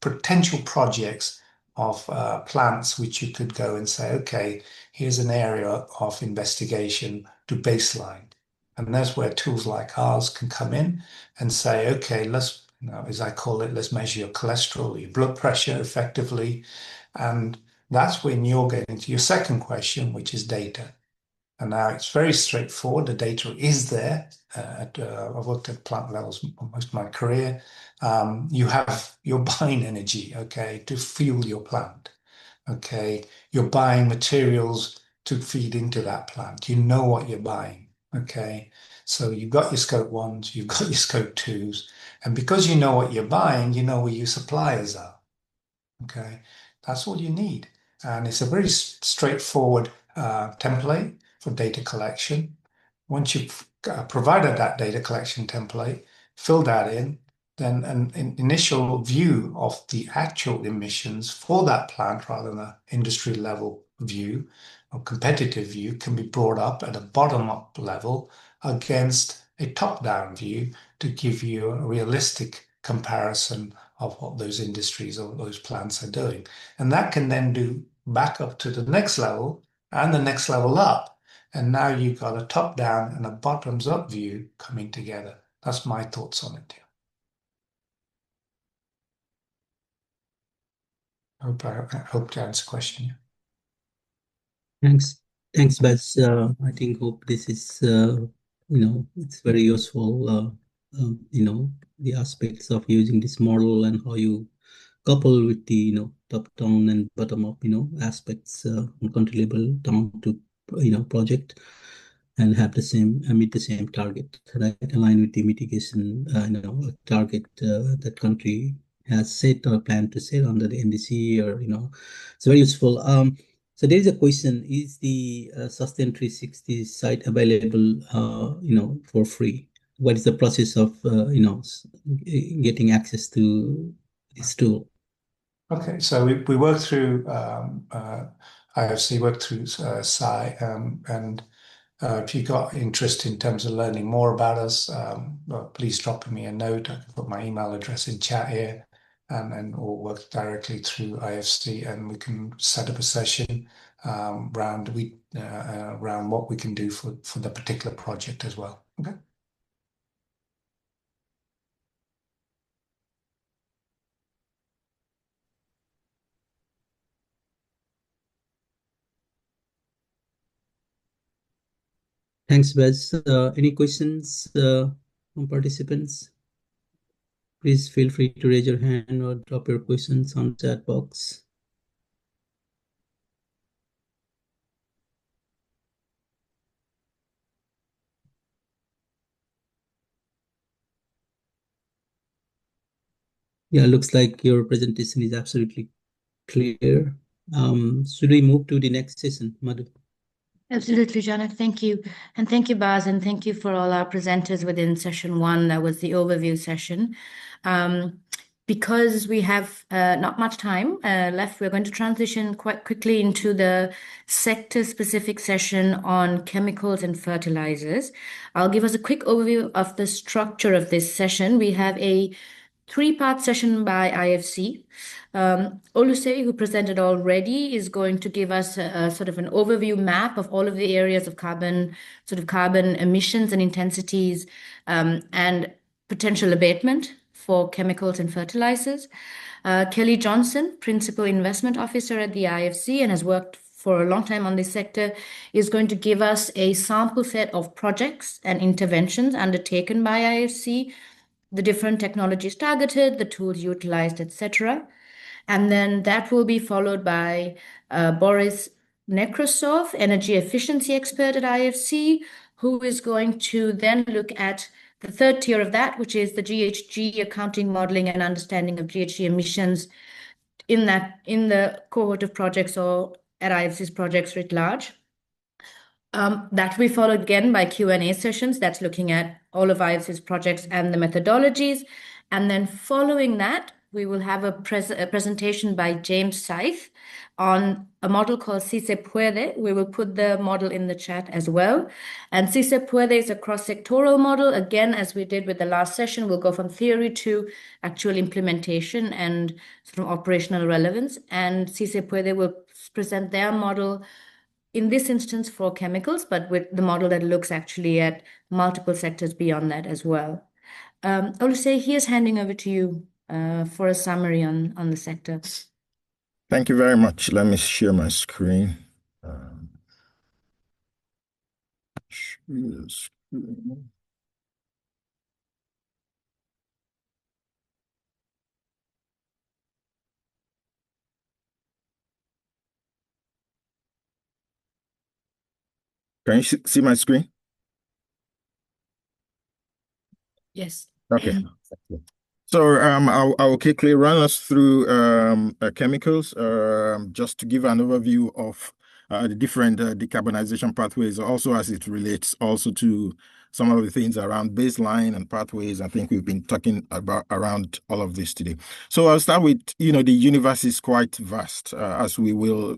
potential projects of plants which you could go and say, okay, here's an area of investigation to baseline. And that's where tools like ours can come in and say, okay, let's, as I call it, let's measure your cholesterol, your blood pressure effectively. And that's when you're getting to your second question, which is data. And now it's very straightforward. The data is there. I've worked at plant levels most of my career. You're buying energy, okay, to fuel your plant. Okay, you're buying materials to feed into that plant. You know what you're buying. Okay, so you've got your scope 1s, you've got your scope 2s, and because you know what you're buying, you know where your suppliers are. Okay, that's all you need. And it's a very straightforward template for data collection. Once you've provided that data collection template, fill that in, then an initial view of the actual emissions for that plant rather than an industry level view or competitive view can be brought up at a bottom-up level against a top-down view to give you a realistic comparison of what those industries or those plants are doing. And that can then do back up to the next level and the next level up. And now you've got a top-down and a bottoms-up view coming together. That's my thoughts on it. I hope to answer the question. Thanks, Bas. I hope this is, it's very useful. The aspects of using this model and how you couple with the, top-down and bottom-up, aspects on country level down to, project, and have meet the same target, right? Align with the mitigation, target that country has set or plan to set under the NDC, or, it's very useful. So there is a question: is the Sustain 360 site available, for free? what is the process of getting access to this tool? Okay, so we worked through IFC, worked through SAI, and if you got interest in terms of learning more about us, please drop me a note. I can put my email address in chat here, and or work directly through IFC, and we can set up a session around what we can do for the particular project as well. Okay. Thanks, Baz. Any questions from participants? Please feel free to raise your hand or drop your questions on the chat box. Yeah, looks like your presentation is absolutely clear. Should we move to the next session, Madhu? Absolutely, Janak. Thank you. And thank you, Baz, and thank you for all our presenters within session one. That was the overview session. Because we have not much time left, we're going to transition quite quickly into the sector-specific session on chemicals and fertilizers. I'll give us a quick overview of the structure of this session. We have a three-part session by IFC. Oluse, who presented already, is going to give us a sort of an overview map of all of the areas of carbon emissions and intensities, and potential abatement for chemicals and fertilizers. Kelly Johnson, Principal Investment Officer at the IFC and has worked for a long time on this sector, is going to give us a sample set of projects and interventions undertaken by IFC, the different technologies targeted, the tools utilized, etc. And then that will be followed by Boris Nekrasov, energy efficiency expert at IFC, who is going to then look at the third tier of that, which is the GHG accounting, modeling, and understanding of GHG emissions in the cohort of projects or at IFC's projects writ large. That will be followed again by Q&A sessions. That's looking at all of IFC's projects and the methodologies. And then following that, we will have a presentation by James Scythe on a model called Si Se Puede. We will put the model in the chat as well. And Si Se Puede is a cross-sectoral model. Again, as we did with the last session, we'll go from theory to actual implementation and sort of operational relevance. And Si Se Puede will present their model in this instance for chemicals, but with the model that looks actually at multiple sectors beyond that as well. Oluse, here's handing over to you for a summary on the sector. Thank you very much. Let me share my screen. Share the screen. Can you see my screen? Yes. Okay. So I'll quickly run us through chemicals, just to give an overview of the different decarbonization pathways, also as it relates also to some of the things around baseline and pathways. I think we've been talking about around all of this today. So I'll start with, the universe is quite vast, as we all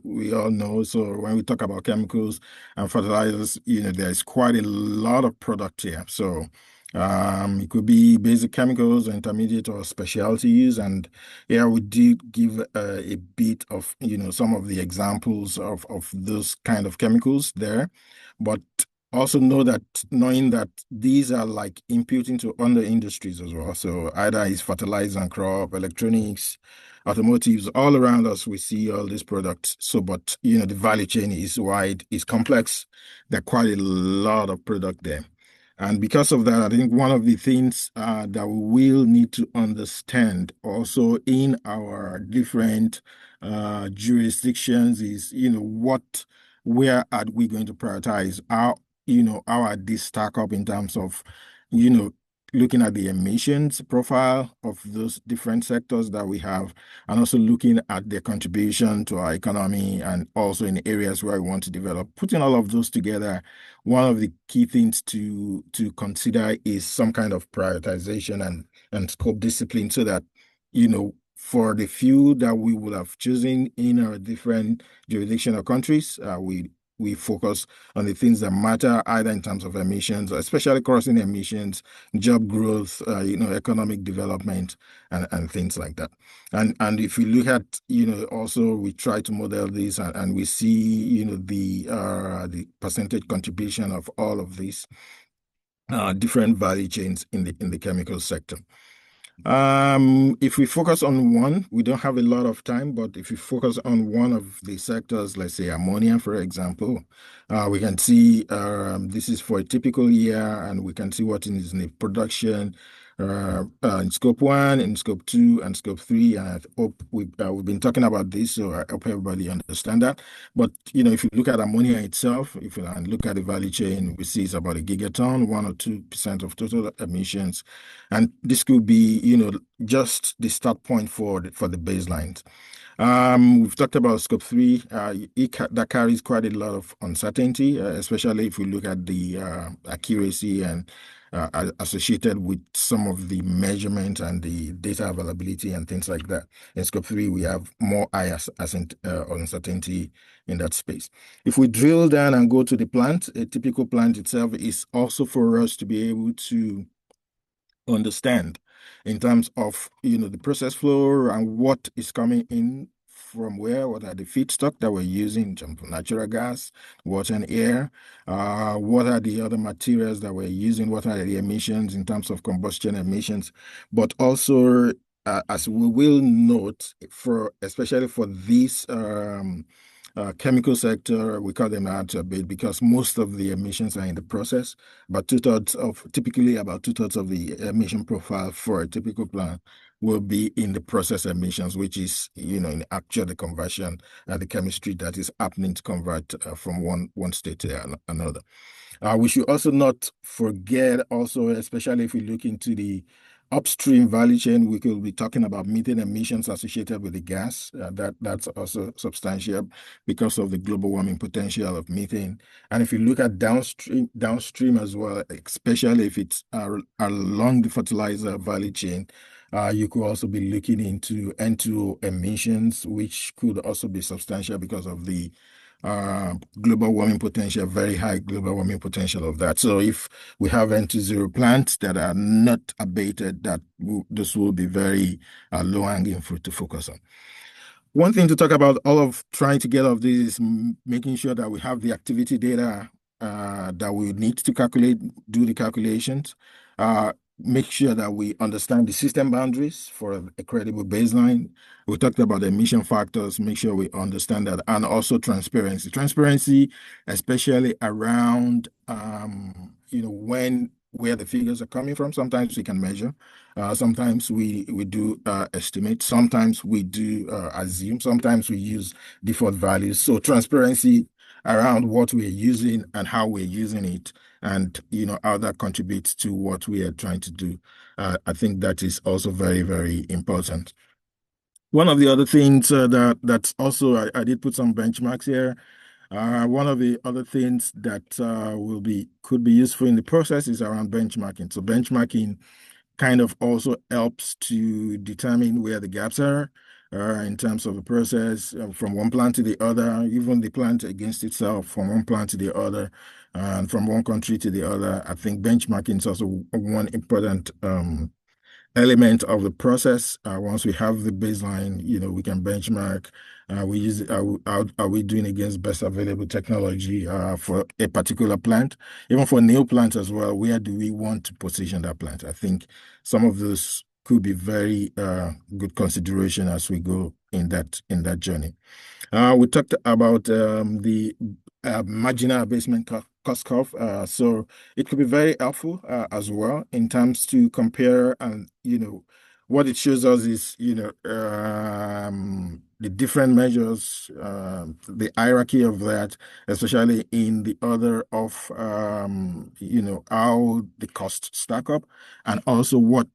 know. So when we talk about chemicals and fertilizers, there's quite a lot of product here. So it could be basic chemicals, intermediate or specialties, and we did give a bit of some of the examples of those kind of chemicals there, but also knowing that these are like input into other industries as well. So either it's fertilizer and crop, electronics, automotives, all around us we see all these products. So but the value chain is wide, is complex. There are quite a lot of product there. And because of that, I think one of the things that we will need to understand also in our different jurisdictions is, where are we going to prioritize? How are these stack up in terms of, looking at the emissions profile of those different sectors that we have, and also looking at their contribution to our economy and also in areas where we want to develop. Putting all of those together, one of the key things to consider is some kind of prioritization and scope discipline, so that, for the few that we would have chosen in our different jurisdictional countries, we focus on the things that matter, either in terms of emissions, especially crossing emissions, job growth, economic development, and things like that. And if we look at, also we try to model this, and we see, the percentage contribution of all of these different value chains in the chemical sector. If we focus on one, we don't have a lot of time, but if we focus on one of the sectors, let's say ammonia, for example, we can see this is for a typical year, and we can see what is in the production in scope 1, in scope 2, and scope 3. And I hope we've been talking about this, so I hope everybody understand that. But if you look at ammonia itself, if you look at the value chain, we see it's about a gigaton, 1 or 2% of total emissions, and this could be just the start point for the baselines. We've talked about scope 3. That carries quite a lot of uncertainty, especially if we look at the accuracy and associated with some of the measurement and the data availability and things like that. In scope 3, we have more uncertainty in that space. If we drill down and go to the plant, a typical plant itself is also for us to be able to understand in terms of the process flow and what is coming in from where, what are the feedstock that we're using in terms of natural gas, water and air, what are the other materials that we're using, what are the emissions in terms of combustion emissions, but also as we will note, especially for this chemical sector, we call them hard to abate because most of the emissions are in the process. But typically about two-thirds of the emission profile for a typical plant will be in the process emissions, which is, in actual the conversion and the chemistry that is happening to convert from one state to another. We should also not forget, especially if we look into the upstream value chain, we could be talking about methane emissions associated with the gas. That's also substantial because of the global warming potential of methane. And if you look at downstream as well, especially if it's along the fertilizer value chain, you could also be looking into N2O emissions, which could also be substantial because of the global warming potential, very high global warming potential of that. So if we have N20 plants that are not abated, this will be very low-hanging fruit to focus on. One thing to talk about all of trying to get of this is making sure that we have the activity data that we need to do the calculations, make sure that we understand the system boundaries for a credible baseline. We talked about emission factors, make sure we understand that, and also transparency. Transparency, especially around, where the figures are coming from. Sometimes we can measure, sometimes we do estimate, sometimes we do assume, sometimes we use default values. So transparency around what we're using and how we're using it, and how that contributes to what we are trying to do. I think that is also very, very important. One of the other things that's also, I did put some benchmarks here. One of the other things that could be useful in the process is around benchmarking. So benchmarking kind of also helps to determine where the gaps are in terms of the process from one plant to the other, even the plant against itself, from one plant to the other, and from one country to the other. I think benchmarking is also one important element of the process. Once we have the baseline, we can benchmark. We use are we doing against best available technology for a particular plant, even for new plants as well. Where do we want to position that plant? I think some of those could be very good consideration as we go in that journey. We talked about the marginal abasement cost curve. So it could be very helpful as well in terms to compare, and what it shows us is the the different measures, the hierarchy of that, especially in the order of, how the costs stack up, and also what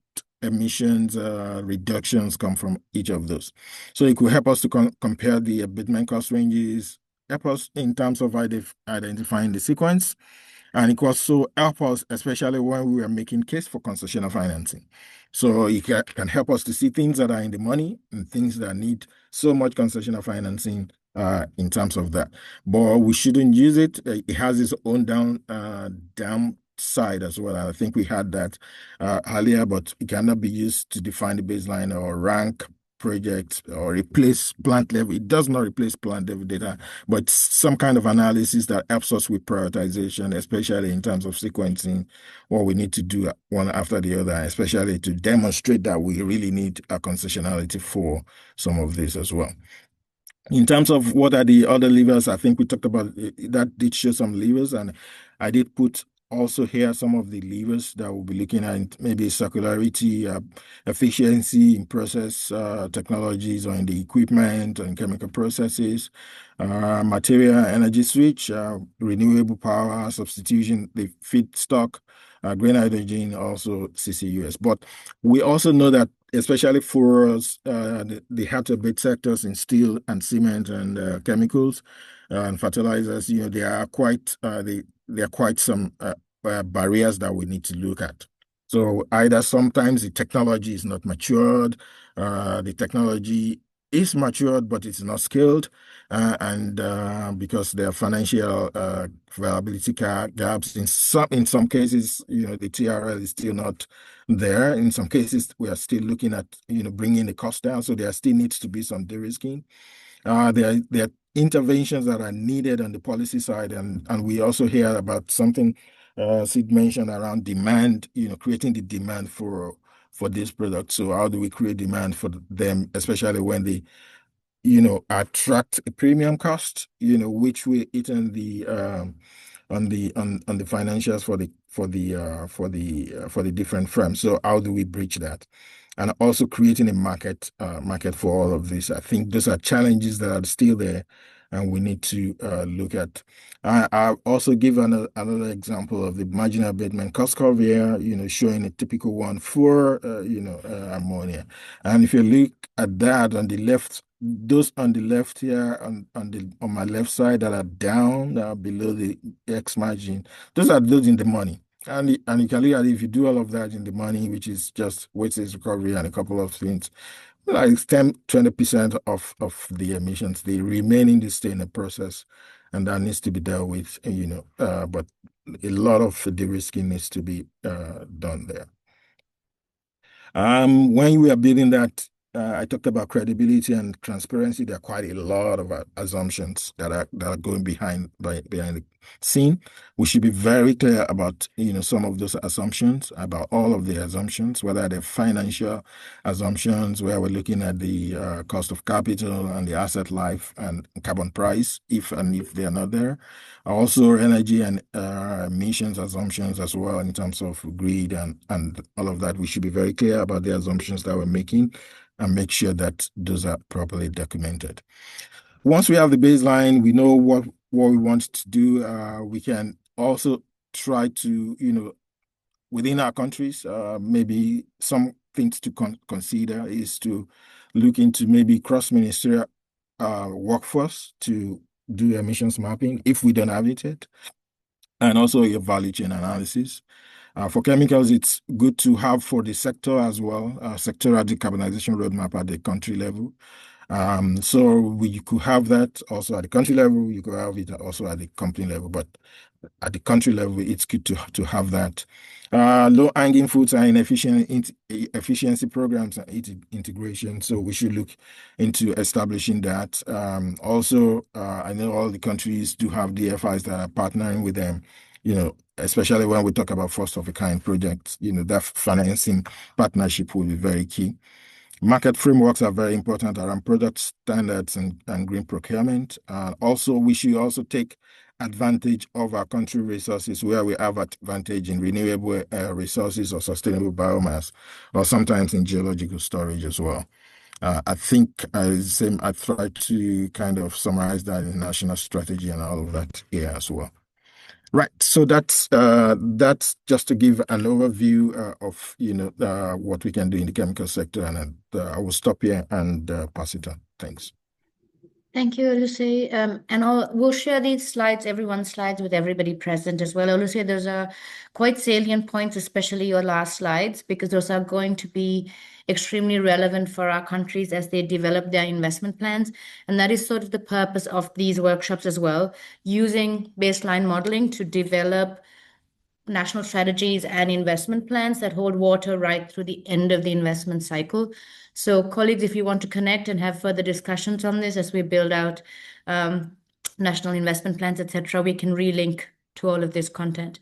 emissions reductions come from each of those. So it could help us to compare the abatement cost ranges, help us in terms of identifying the sequence, and it could also help us, especially when we are making case for concessional financing. So it can help us to see things that are in the money and things that need so much concessional financing in terms of that. But we shouldn't use it. It has its own downside as well. I think we had that earlier, but it cannot be used to define the baseline or rank projects or replace plant level. It does not replace plant level data, but some kind of analysis that helps us with prioritization, especially in terms of sequencing what we need to do one after the other, especially to demonstrate that we really need a concessionality for some of this as well. In terms of what are the other levers, I think we talked about that did show some levers, and I did put also here some of the levers that we'll be looking at, maybe circularity, efficiency in process technologies or in the equipment and chemical processes, material energy switch, renewable power, substitution, the feedstock, green hydrogen, also CCUS. But we also know that especially for us, the hard-to-abate sectors in steel and cement and chemicals and fertilizers, there are quite some barriers that we need to look at. So either sometimes the technology is not matured, the technology is matured, but it's not scaled, and because there are financial viability gaps. In some cases, the TRL is still not there. In some cases, we are still looking at bringing the cost down. So there still needs to be some de-risking. There are interventions that are needed on the policy side, and we also hear about something Sid mentioned around demand. Creating the demand for this product. So how do we create demand for them, especially when they attract a premium cost, which we eat on the financials for the different firms. So how do we bridge that? And also creating a market for all of this. I think those are challenges that are still there, and we need to look at. I'll also give another example of the marginal abatement cost curve here, showing a typical one for ammonia. And if you look at that on the left, those on the left here, on my left side that are down below the X margin, those are those in the money. And you can look at it, if you do all of that in the money, which is just wastage recovery and a couple of things, like 10-20% of the emissions, the remaining is stay in the process, and that needs to be dealt with, but a lot of de-risking needs to be done there. When we are building that, I talked about credibility and transparency. There are quite a lot of assumptions that are going behind the scene. We should be very clear about some of those assumptions, about all of the assumptions, whether they're financial assumptions, where we're looking at the cost of capital and the asset life and carbon price, if they are not there. Also energy and emissions assumptions as well in terms of grid and all of that. We should be very clear about the assumptions that we're making and make sure that those are properly documented. Once we have the baseline, we know what we want to do. We can also try to, within our countries, maybe some things to consider is to look into maybe cross-ministerial workforce to do emissions mapping if we don't have it yet, and also a value chain analysis. For chemicals, it's good to have for the sector as well, sectoral decarbonization roadmap at the country level. So you could have that also at the country level. You could have it also at the company level, but at the country level, it's good to have that. Low-hanging fruits are efficiency programs and integration. So we should look into establishing that. Also, I know all the countries do have DFIs that are partnering with them, especially when we talk about first-of-a-kind projects, that financing partnership will be very key. Market frameworks are very important around product standards and green procurement. Also, we should also take advantage of our country resources where we have advantage in renewable resources or sustainable biomass, or sometimes in geological storage as well. I think I tried to kind of summarize that in national strategy and all of that here as well. Right, so that's just to give an overview of what we can do in the chemical sector, and I will stop here and pass it on. Thanks. Thank you, Oluseyi. And we'll share these slides, everyone's slides, with everybody present as well. Oluseyi, those are quite salient points, especially your last slides, because those are going to be extremely relevant for our countries as they develop their investment plans. And that is sort of the purpose of these workshops as well, using baseline modeling to develop national strategies and investment plans that hold water right through the end of the investment cycle. So colleagues, if you want to connect and have further discussions on this as we build out national investment plans, etc., we can relink to all of this content.